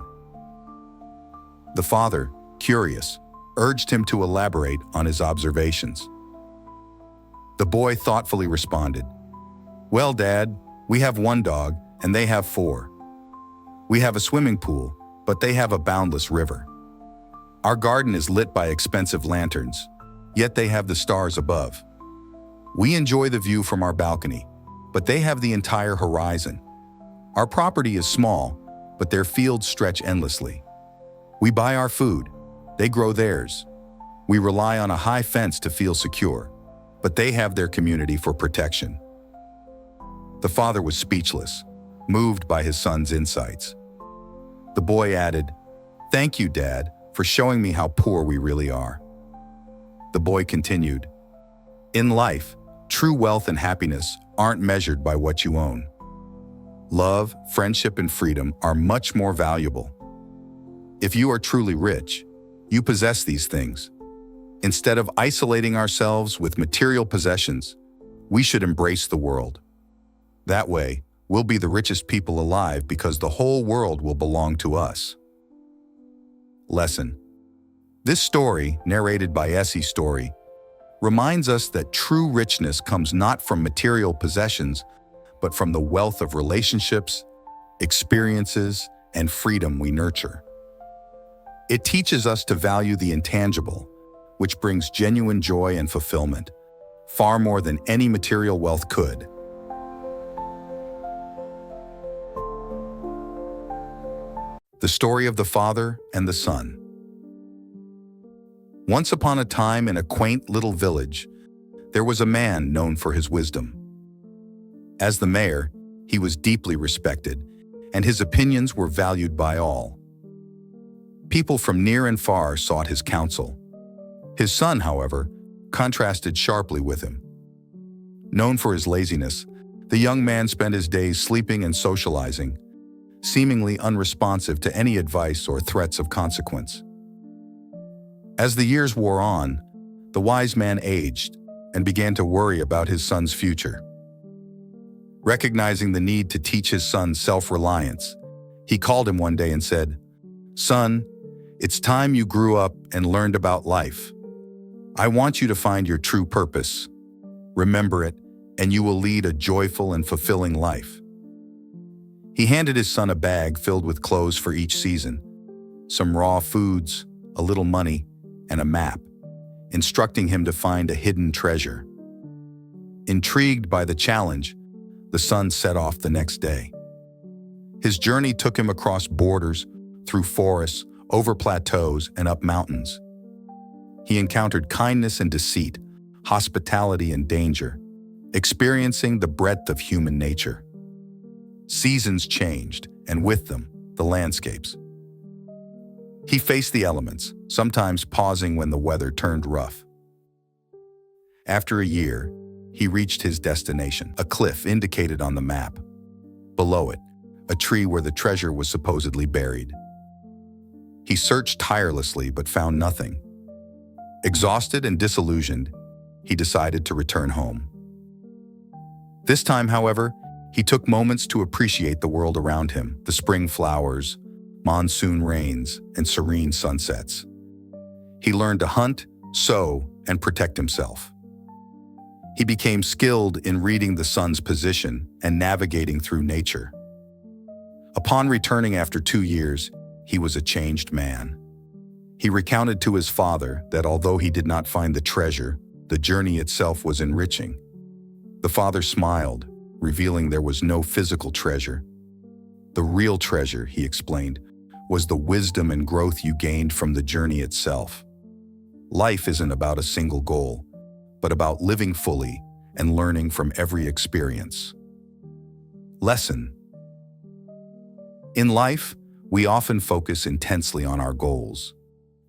The father, curious, urged him to elaborate on his observations. The boy thoughtfully responded, "Well, Dad, we have one dog and they have 4. We have a swimming pool, but they have a boundless river. Our garden is lit by expensive lanterns, yet they have the stars above. We enjoy the view from our balcony, but they have the entire horizon. Our property is small, but their fields stretch endlessly. We buy our food, they grow theirs. We rely on a high fence to feel secure, but they have their community for protection. The father was speechless, moved by his son's insights. The boy added, "Thank you, Dad, for showing me how poor we really are." The boy continued, "In life, true wealth and happiness aren't measured by what you own. Love, friendship, and freedom are much more valuable. If you are truly rich, you possess these things. Instead of isolating ourselves with material possessions, we should embrace the world. That way, we'll be the richest people alive because the whole world will belong to us." Lesson. This story, narrated by Essie Story, reminds us that true richness comes not from material possessions, but from the wealth of relationships, experiences, and freedom we nurture. It teaches us to value the intangible, which brings genuine joy and fulfillment, far more than any material wealth could. The story of the father and the son. Once upon a time in a quaint little village, there was a man known for his wisdom. As the mayor, he was deeply respected, and his opinions were valued by all. People from near and far sought his counsel. His son, however, contrasted sharply with him. Known for his laziness, the young man spent his days sleeping and socializing, seemingly unresponsive to any advice or threats of consequence. As the years wore on, the wise man aged and began to worry about his son's future. Recognizing the need to teach his son self-reliance, he called him one day and said, "Son, it's time you grew up and learned about life. I want you to find your true purpose. Remember it, and you will lead a joyful and fulfilling life." He handed his son a bag filled with clothes for each season, some raw foods, a little money, and a map, instructing him to find a hidden treasure. Intrigued by the challenge, the son set off the next day. His journey took him across borders, through forests, over plateaus, and up mountains. He encountered kindness and deceit, hospitality and danger, experiencing the breadth of human nature. Seasons changed, and with them, the landscapes. He faced the elements, sometimes pausing when the weather turned rough. After a year, he reached his destination, a cliff indicated on the map. Below it, a tree where the treasure was supposedly buried. He searched tirelessly but found nothing. Exhausted and disillusioned, he decided to return home. This time, however, he took moments to appreciate the world around him, the spring flowers, monsoon rains, and serene sunsets. He learned to hunt, sow, and protect himself. He became skilled in reading the sun's position and navigating through nature. Upon returning after 2 years, he was a changed man. He recounted to his father that although he did not find the treasure, the journey itself was enriching. The father smiled, revealing there was no physical treasure. The real treasure, he explained, was the wisdom and growth you gained from the journey itself. Life isn't about a single goal, but about living fully and learning from every experience. Lesson. In life, we often focus intensely on our goals,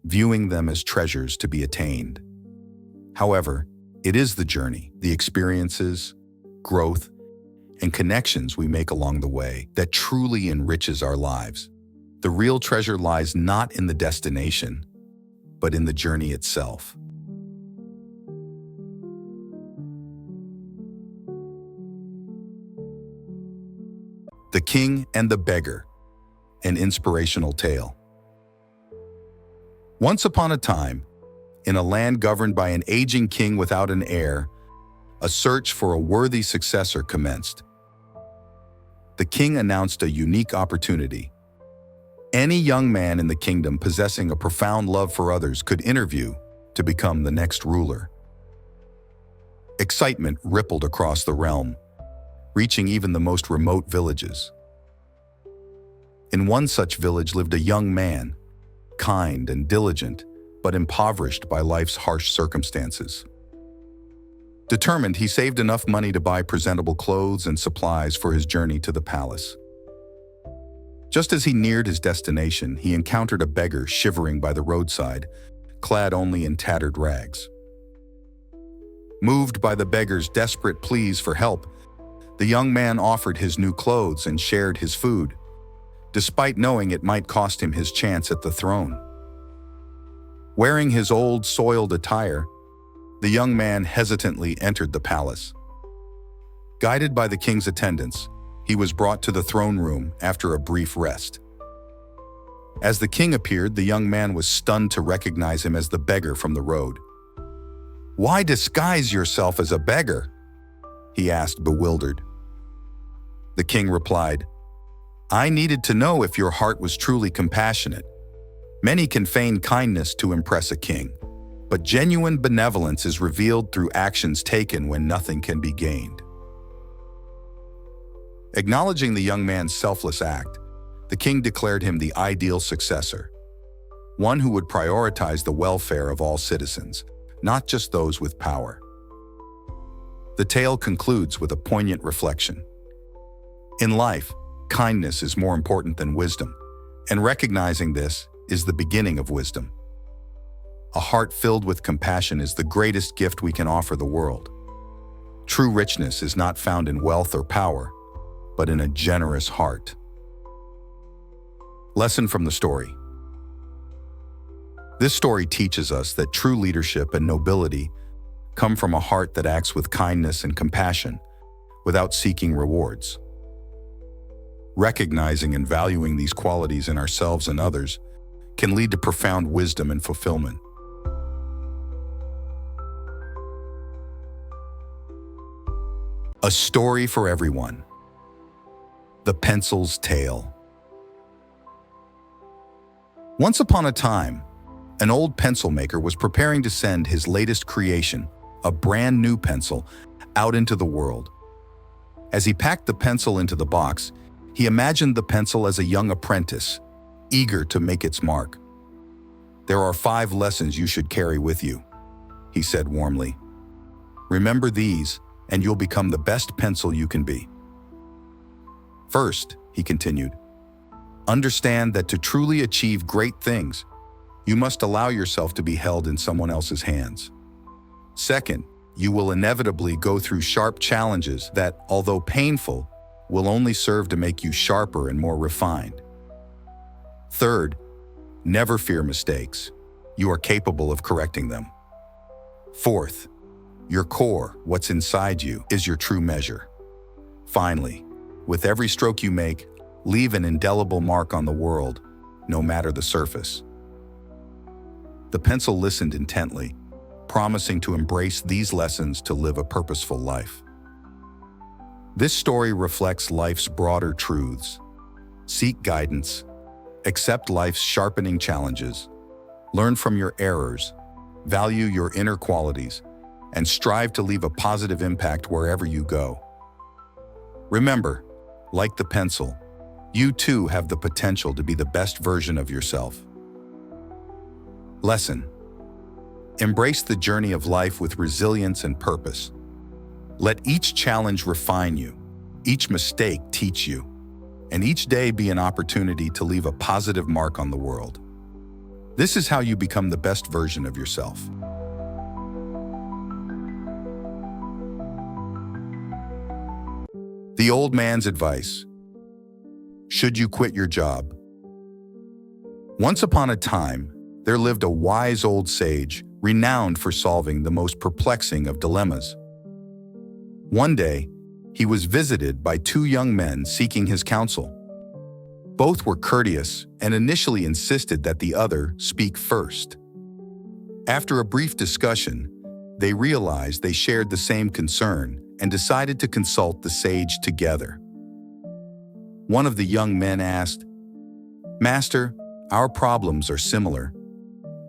viewing them as treasures to be attained. However, it is the journey, the experiences, growth, and connections we make along the way that truly enriches our lives. The real treasure lies not in the destination, but in the journey itself. The King and the Beggar, an inspirational tale. Once upon a time, in a land governed by an aging king without an heir, a search for a worthy successor commenced. The king announced a unique opportunity. Any young man in the kingdom possessing a profound love for others could interview to become the next ruler. Excitement rippled across the realm, reaching even the most remote villages. In one such village lived a young man, kind and diligent, but impoverished by life's harsh circumstances. Determined, he saved enough money to buy presentable clothes and supplies for his journey to the palace. Just as he neared his destination, he encountered a beggar shivering by the roadside, clad only in tattered rags. Moved by the beggar's desperate pleas for help, the young man offered his new clothes and shared his food, despite knowing it might cost him his chance at the throne. Wearing his old, soiled attire, the young man hesitantly entered the palace. Guided by the king's attendants, he was brought to the throne room after a brief rest. As the king appeared, the young man was stunned to recognize him as the beggar from the road. "Why disguise yourself as a beggar?" he asked, bewildered. The king replied, "I needed to know if your heart was truly compassionate. Many can feign kindness to impress a king, but genuine benevolence is revealed through actions taken when nothing can be gained." Acknowledging the young man's selfless act, the king declared him the ideal successor, one who would prioritize the welfare of all citizens, not just those with power. The tale concludes with a poignant reflection. In life, kindness is more important than wisdom, and recognizing this is the beginning of wisdom. A heart filled with compassion is the greatest gift we can offer the world. True richness is not found in wealth or power, but in a generous heart. Lesson from the story. This story teaches us that true leadership and nobility come from a heart that acts with kindness and compassion without seeking rewards. Recognizing and valuing these qualities in ourselves and others can lead to profound wisdom and fulfillment. A story for everyone. The Pencil's Tale. Once upon a time, an old pencil maker was preparing to send his latest creation, a brand new pencil, out into the world. As he packed the pencil into the box, he imagined the pencil as a young apprentice, eager to make its mark. "There are 5 lessons you should carry with you," he said warmly. "Remember these, and you'll become the best pencil you can be." "First," he continued, "understand that to truly achieve great things, you must allow yourself to be held in someone else's hands. Second, you will inevitably go through sharp challenges that, although painful, will only serve to make you sharper and more refined. Third, never fear mistakes. You are capable of correcting them. Fourth, your core, what's inside you, is your true measure. Finally, with every stroke you make, leave an indelible mark on the world, no matter the surface." The pencil listened intently, promising to embrace these lessons to live a purposeful life. This story reflects life's broader truths. Seek guidance, accept life's sharpening challenges, learn from your errors, value your inner qualities, and strive to leave a positive impact wherever you go. Remember, like the pencil, you too have the potential to be the best version of yourself. Lesson: embrace the journey of life with resilience and purpose. Let each challenge refine you, each mistake teach you, and each day be an opportunity to leave a positive mark on the world. This is how you become the best version of yourself. The old man's advice. Should you quit your job? Once upon a time, there lived a wise old sage renowned for solving the most perplexing of dilemmas. One day, he was visited by 2 young men seeking his counsel. Both were courteous and initially insisted that the other speak first. After a brief discussion, they realized they shared the same concern and decided to consult the sage together. One of the young men asked, "Master, our problems are similar.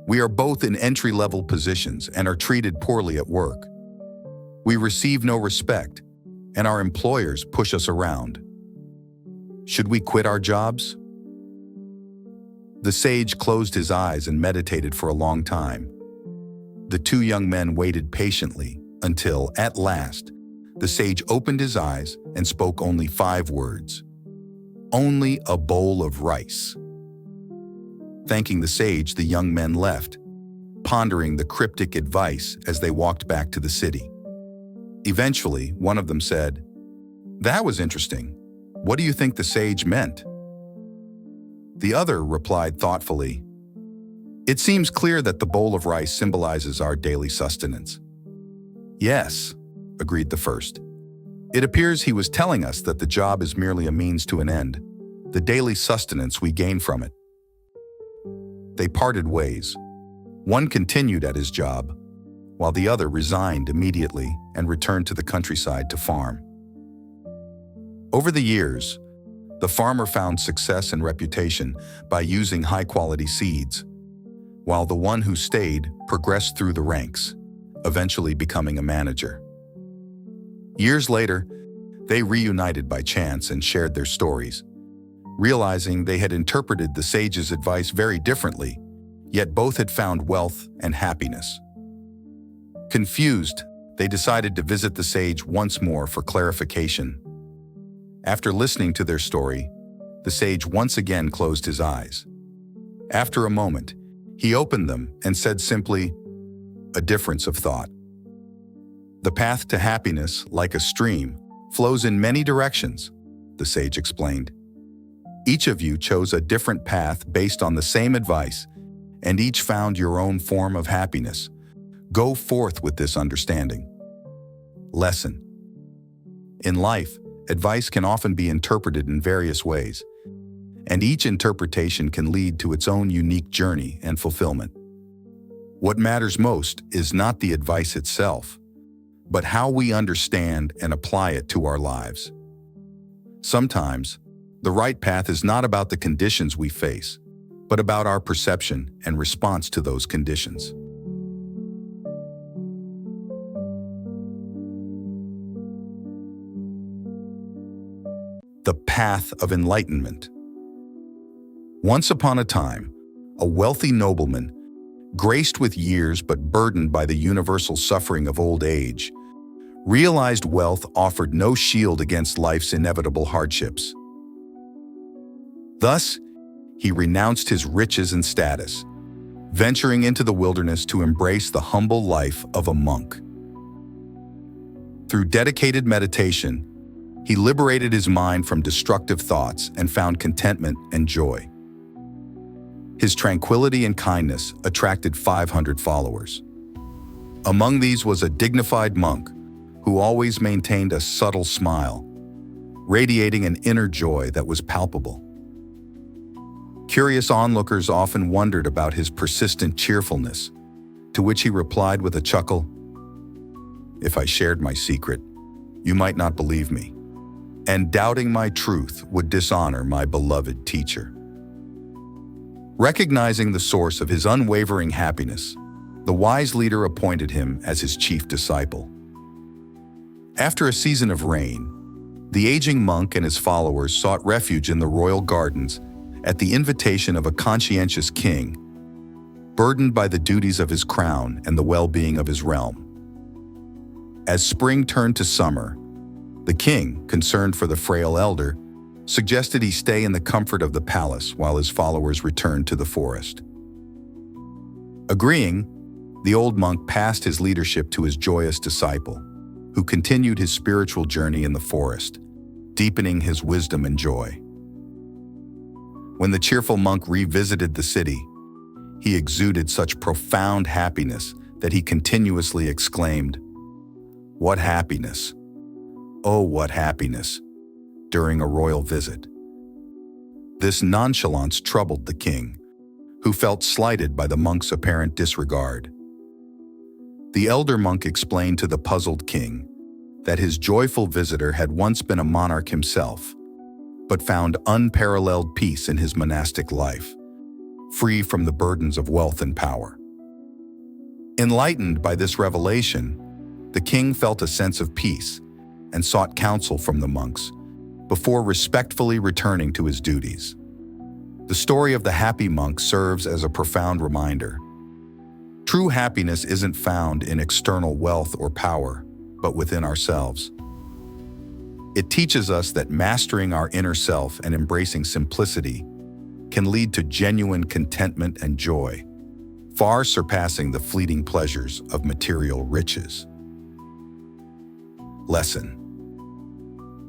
We are both in entry-level positions and are treated poorly at work. We receive no respect, and our employers push us around. Should we quit our jobs? The sage closed his eyes and meditated for a long time. The two young men waited patiently until, at last, the sage opened his eyes and spoke only 5 words. Only a bowl of rice. Thanking the sage, the young men left, pondering the cryptic advice as they walked back to the city. Eventually, one of them said, "That was interesting. What do you think the sage meant?" The other replied thoughtfully, "It seems clear that the bowl of rice symbolizes our daily sustenance." "Yes," agreed the first. "It appears he was telling us that the job is merely a means to an end, the daily sustenance we gain from it." They parted ways. One continued at his job, while the other resigned immediately and returned to the countryside to farm. Over the years, the farmer found success and reputation by using high-quality seeds, while the one who stayed progressed through the ranks, eventually becoming a manager. Years later, they reunited by chance and shared their stories, realizing they had interpreted the sage's advice very differently, yet both had found wealth and happiness. Confused, they decided to visit the sage once more for clarification. After listening to their story, the sage once again closed his eyes. After a moment, he opened them and said simply, "A difference of thought. The path to happiness, like a stream, flows in many directions," the sage explained. "Each of you chose a different path based on the same advice, and each found your own form of happiness. Go forth with this understanding." Lesson. In life, advice can often be interpreted in various ways, and each interpretation can lead to its own unique journey and fulfillment. What matters most is not the advice itself, but how we understand and apply it to our lives. Sometimes, the right path is not about the conditions we face, but about our perception and response to those conditions. The path of enlightenment. Once upon a time, a wealthy nobleman, graced with years but burdened by the universal suffering of old age, realized wealth offered no shield against life's inevitable hardships. Thus, he renounced his riches and status, venturing into the wilderness to embrace the humble life of a monk. Through dedicated meditation, he liberated his mind from destructive thoughts and found contentment and joy. His tranquility and kindness attracted 500 followers. Among these was a dignified monk who always maintained a subtle smile, radiating an inner joy that was palpable. Curious onlookers often wondered about his persistent cheerfulness, to which he replied with a chuckle, "If I shared my secret, you might not believe me, and doubting my truth would dishonor my beloved teacher." Recognizing the source of his unwavering happiness, the wise leader appointed him as his chief disciple. After a season of rain, the aging monk and his followers sought refuge in the royal gardens at the invitation of a conscientious king, burdened by the duties of his crown and the well-being of his realm. As spring turned to summer, the king, concerned for the frail elder, suggested he stay in the comfort of the palace while his followers returned to the forest. Agreeing, the old monk passed his leadership to his joyous disciple, who continued his spiritual journey in the forest, deepening his wisdom and joy. When the cheerful monk revisited the city, he exuded such profound happiness that he continuously exclaimed, "What happiness! Oh, what happiness!" during a royal visit. This nonchalance troubled the king, who felt slighted by the monk's apparent disregard. The elder monk explained to the puzzled king that his joyful visitor had once been a monarch himself, but found unparalleled peace in his monastic life, free from the burdens of wealth and power. Enlightened by this revelation, the king felt a sense of peace and sought counsel from the monks before respectfully returning to his duties. The story of the happy monk serves as a profound reminder. True happiness isn't found in external wealth or power, but within ourselves. It teaches us that mastering our inner self and embracing simplicity can lead to genuine contentment and joy, far surpassing the fleeting pleasures of material riches. Lesson.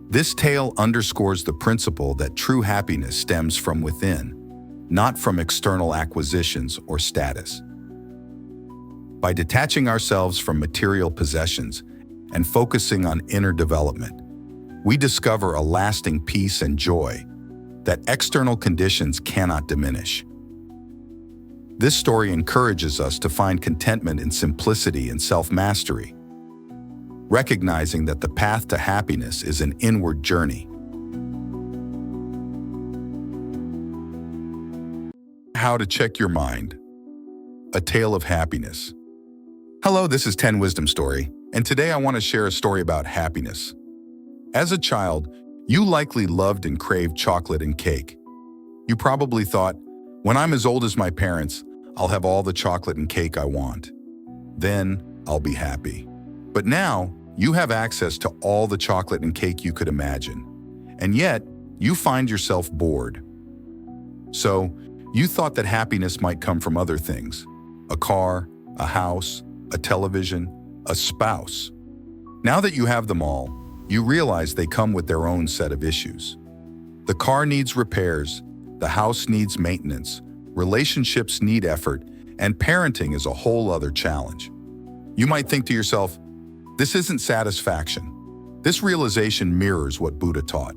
This tale underscores the principle that true happiness stems from within, not from external acquisitions or status. By detaching ourselves from material possessions and focusing on inner development, we discover a lasting peace and joy that external conditions cannot diminish. This story encourages us to find contentment in simplicity and self-mastery, recognizing that the path to happiness is an inward journey. How to check your mind. A tale of happiness. Hello, this is 10 Wisdom Story, and today I want to share a story about happiness. As a child, you likely loved and craved chocolate and cake. You probably thought, when I'm as old as my parents, I'll have all the chocolate and cake I want. Then I'll be happy. But now, you have access to all the chocolate and cake you could imagine. And yet, you find yourself bored. So, you thought that happiness might come from other things. A car, a house, a television, a spouse. Now that you have them all, you realize they come with their own set of issues. The car needs repairs, the house needs maintenance, relationships need effort, and parenting is a whole other challenge. You might think to yourself, this isn't satisfaction. This realization mirrors what Buddha taught,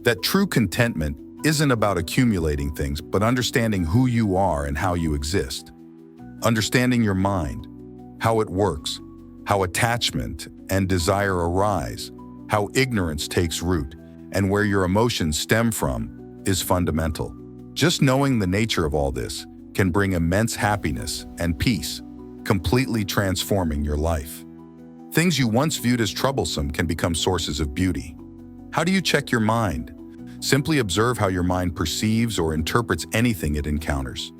that true contentment isn't about accumulating things, but understanding who you are and how you exist. Understanding your mind, how it works, how attachment and desire arise, how ignorance takes root, and where your emotions stem from is fundamental. Just knowing the nature of all this can bring immense happiness and peace, completely transforming your life. Things you once viewed as troublesome can become sources of beauty. How do you check your mind? Simply observe how your mind perceives or interprets anything it encounters.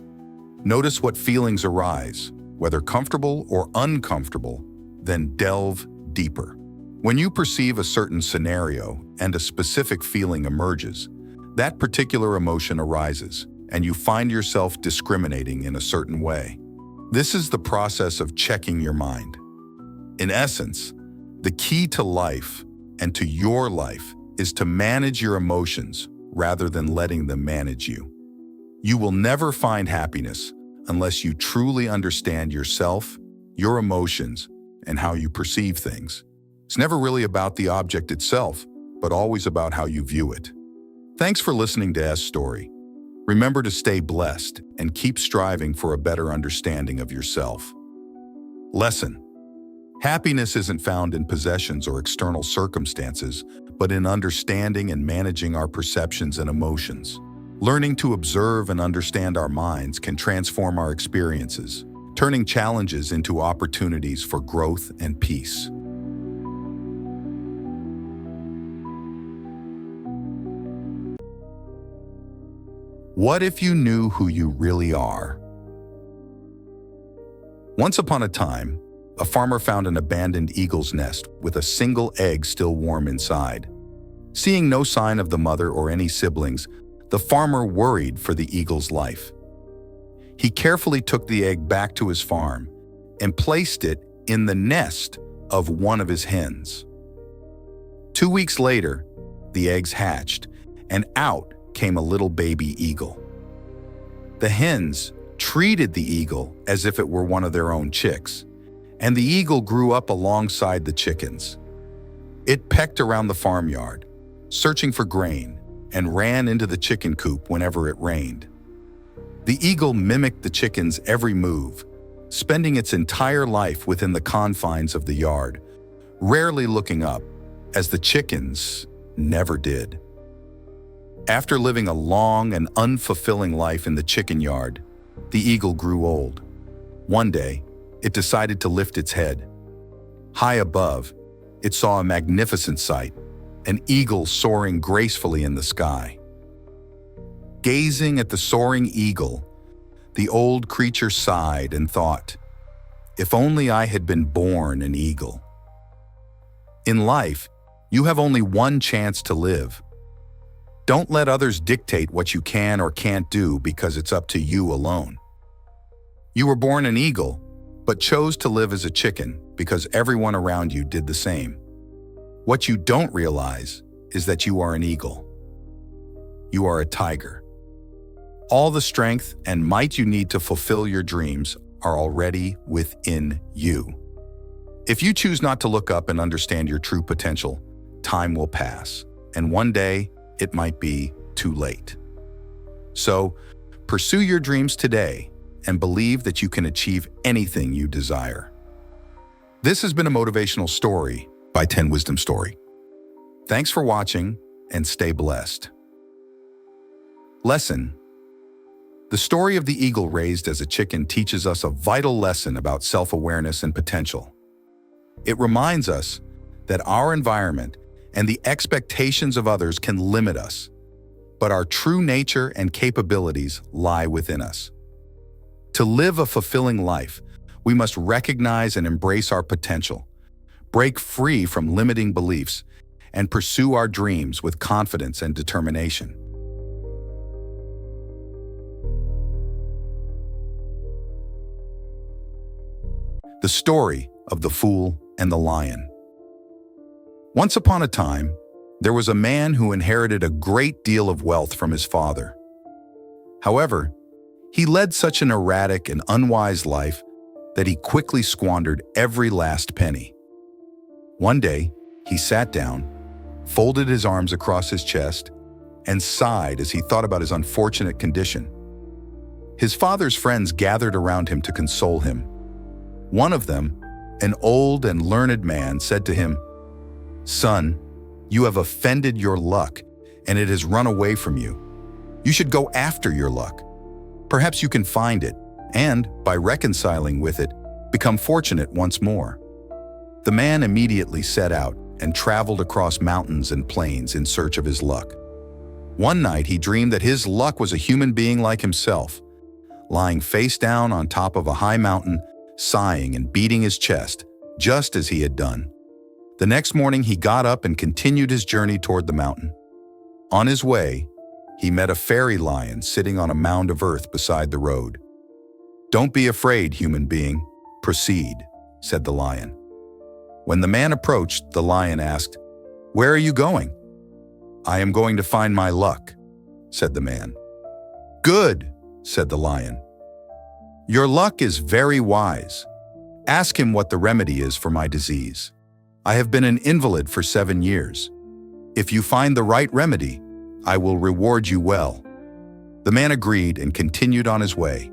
Notice what feelings arise, whether comfortable or uncomfortable, then delve deeper. When you perceive a certain scenario and a specific feeling emerges, that particular emotion arises, and you find yourself discriminating in a certain way. This is the process of checking your mind. In essence, the key to life and to your life is to manage your emotions rather than letting them manage you. You will never find happiness unless you truly understand yourself, your emotions, and how you perceive things. It's never really about the object itself, but always about how you view it. Thanks for listening to S Story. Remember to stay blessed and keep striving for a better understanding of yourself. Lesson. Happiness isn't found in possessions or external circumstances, but in understanding and managing our perceptions and emotions. Learning to observe and understand our minds can transform our experiences, turning challenges into opportunities for growth and peace. What if you knew who you really are? Once upon a time, a farmer found an abandoned eagle's nest with a single egg still warm inside. Seeing no sign of the mother or any siblings, the farmer worried for the eagle's life. He carefully took the egg back to his farm and placed it in the nest of one of his hens. 2 weeks later, the eggs hatched, and out came a little baby eagle. The hens treated the eagle as if it were one of their own chicks, and the eagle grew up alongside the chickens. It pecked around the farmyard, searching for grain, and ran into the chicken coop whenever it rained. The eagle mimicked the chicken's every move, spending its entire life within the confines of the yard, rarely looking up, as the chickens never did. After living a long and unfulfilling life in the chicken yard, the eagle grew old. One day, it decided to lift its head. High above, it saw a magnificent sight, an eagle soaring gracefully in the sky. Gazing at the soaring eagle, the old creature sighed and thought, "If only I had been born an eagle." In life, you have only one chance to live. Don't let others dictate what you can or can't do because it's up to you alone. You were born an eagle, but chose to live as a chicken because everyone around you did the same. What you don't realize is that you are an eagle. You are a tiger. All the strength and might you need to fulfill your dreams are already within you. If you choose not to look up and understand your true potential, time will pass, and one day it might be too late. So, pursue your dreams today and believe that you can achieve anything you desire. This has been a motivational story by 10 Wisdom Story. Thanks for watching and stay blessed. Lesson: the story of the eagle raised as a chicken teaches us a vital lesson about self-awareness and potential. It reminds us that our environment and the expectations of others can limit us, but our true nature and capabilities lie within us. To live a fulfilling life, we must recognize and embrace our potential, break free from limiting beliefs, and pursue our dreams with confidence and determination. The story of the fool and the lion. Once upon a time, there was a man who inherited a great deal of wealth from his father. However, he led such an erratic and unwise life that he quickly squandered every last penny. One day, he sat down, folded his arms across his chest, and sighed as he thought about his unfortunate condition. His father's friends gathered around him to console him. One of them, an old and learned man, said to him, "Son, you have offended your luck, and it has run away from you. You should go after your luck. Perhaps you can find it, and, by reconciling with it, become fortunate once more." The man immediately set out and traveled across mountains and plains in search of his luck. One night, he dreamed that his luck was a human being like himself, lying face down on top of a high mountain, sighing and beating his chest, just as he had done. The next morning, he got up and continued his journey toward the mountain. On his way, he met a fairy lion sitting on a mound of earth beside the road. "Don't be afraid, human being. Proceed," said the lion. When the man approached, the lion asked, "Where are you going?" "I am going to find my luck," said the man. "Good," said the lion. "Your luck is very wise. Ask him what the remedy is for my disease. I have been an invalid for 7 years. If you find the right remedy, I will reward you well." The man agreed and continued on his way.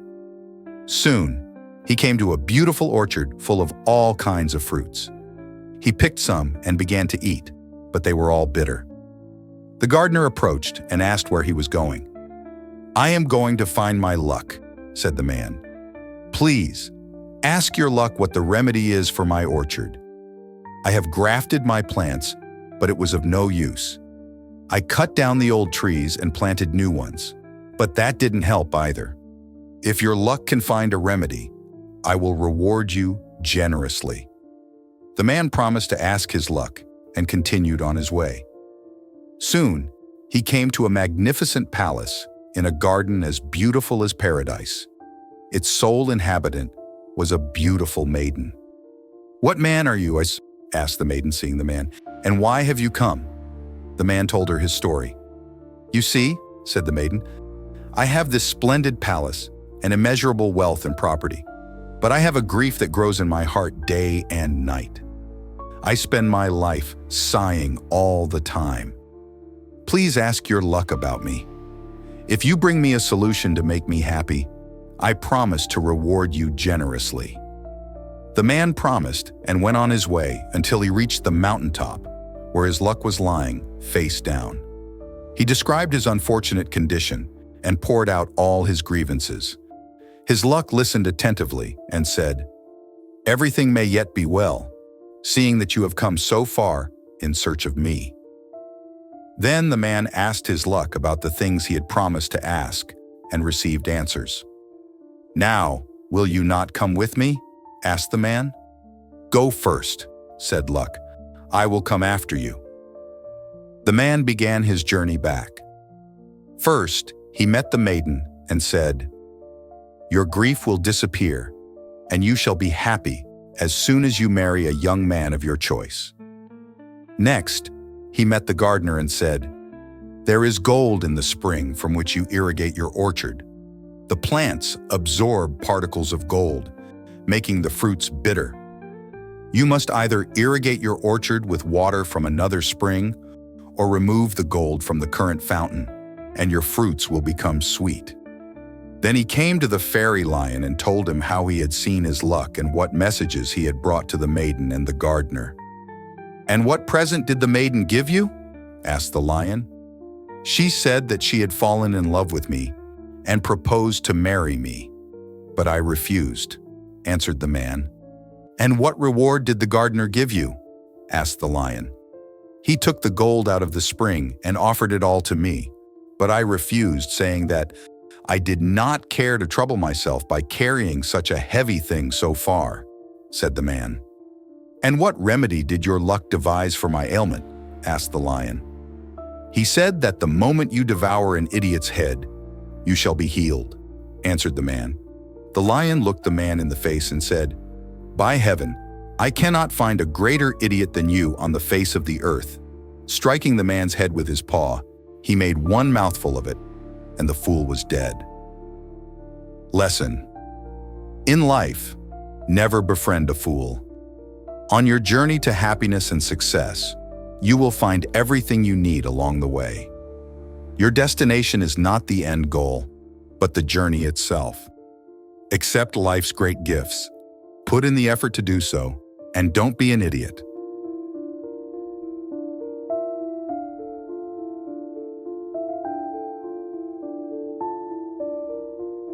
Soon, he came to a beautiful orchard full of all kinds of fruits. He picked some and began to eat, but they were all bitter. The gardener approached and asked where he was going. "I am going to find my luck," said the man. "Please, ask your luck what the remedy is for my orchard. I have grafted my plants, but it was of no use. I cut down the old trees and planted new ones, but that didn't help either. If your luck can find a remedy, I will reward you generously." The man promised to ask his luck and continued on his way. Soon, he came to a magnificent palace in a garden as beautiful as paradise. Its sole inhabitant was a beautiful maiden. "What man are you?" asked the maiden, seeing the man, "and why have you come?" The man told her his story. "You see," said the maiden, "I have this splendid palace and immeasurable wealth and property, but I have a grief that grows in my heart day and night. I spend my life sighing all the time. Please ask your luck about me. If you bring me a solution to make me happy, I promise to reward you generously." The man promised and went on his way until he reached the mountaintop, where his luck was lying face down. He described his unfortunate condition and poured out all his grievances. His luck listened attentively and said, "Everything may yet be well. seeing that you have come so far in search of me." Then the man asked his luck about the things he had promised to ask and received answers. "Now, will you not come with me?" asked the man. "Go first," said Luck. "I will come after you." The man began his journey back. First, he met the maiden and said, "Your grief will disappear, and you shall be happy as soon as you marry a young man of your choice." Next, he met the gardener and said, "There is gold in the spring from which you irrigate your orchard. The plants absorb particles of gold, making the fruits bitter. You must either irrigate your orchard with water from another spring or remove the gold from the current fountain, and your fruits will become sweet." Then he came to the fairy lion and told him how he had seen his luck and what messages he had brought to the maiden and the gardener. "And what present did the maiden give you?" asked the lion. "She said that she had fallen in love with me and proposed to marry me, but I refused," answered the man. "And what reward did the gardener give you?" asked the lion. "He took the gold out of the spring and offered it all to me, but I refused, saying that I did not care to trouble myself by carrying such a heavy thing so far," said the man. "And what remedy did your luck devise for my ailment?" asked the lion. "He said that the moment you devour an idiot's head, you shall be healed," answered the man. The lion looked the man in the face and said, "By heaven, I cannot find a greater idiot than you on the face of the earth." Striking the man's head with his paw, he made one mouthful of it, and the fool was dead. Lesson: in life, never befriend a fool. On your journey to happiness and success, you will find everything you need along the way. Your destination is not the end goal, but the journey itself. Accept life's great gifts, put in the effort to do so, and don't be an idiot.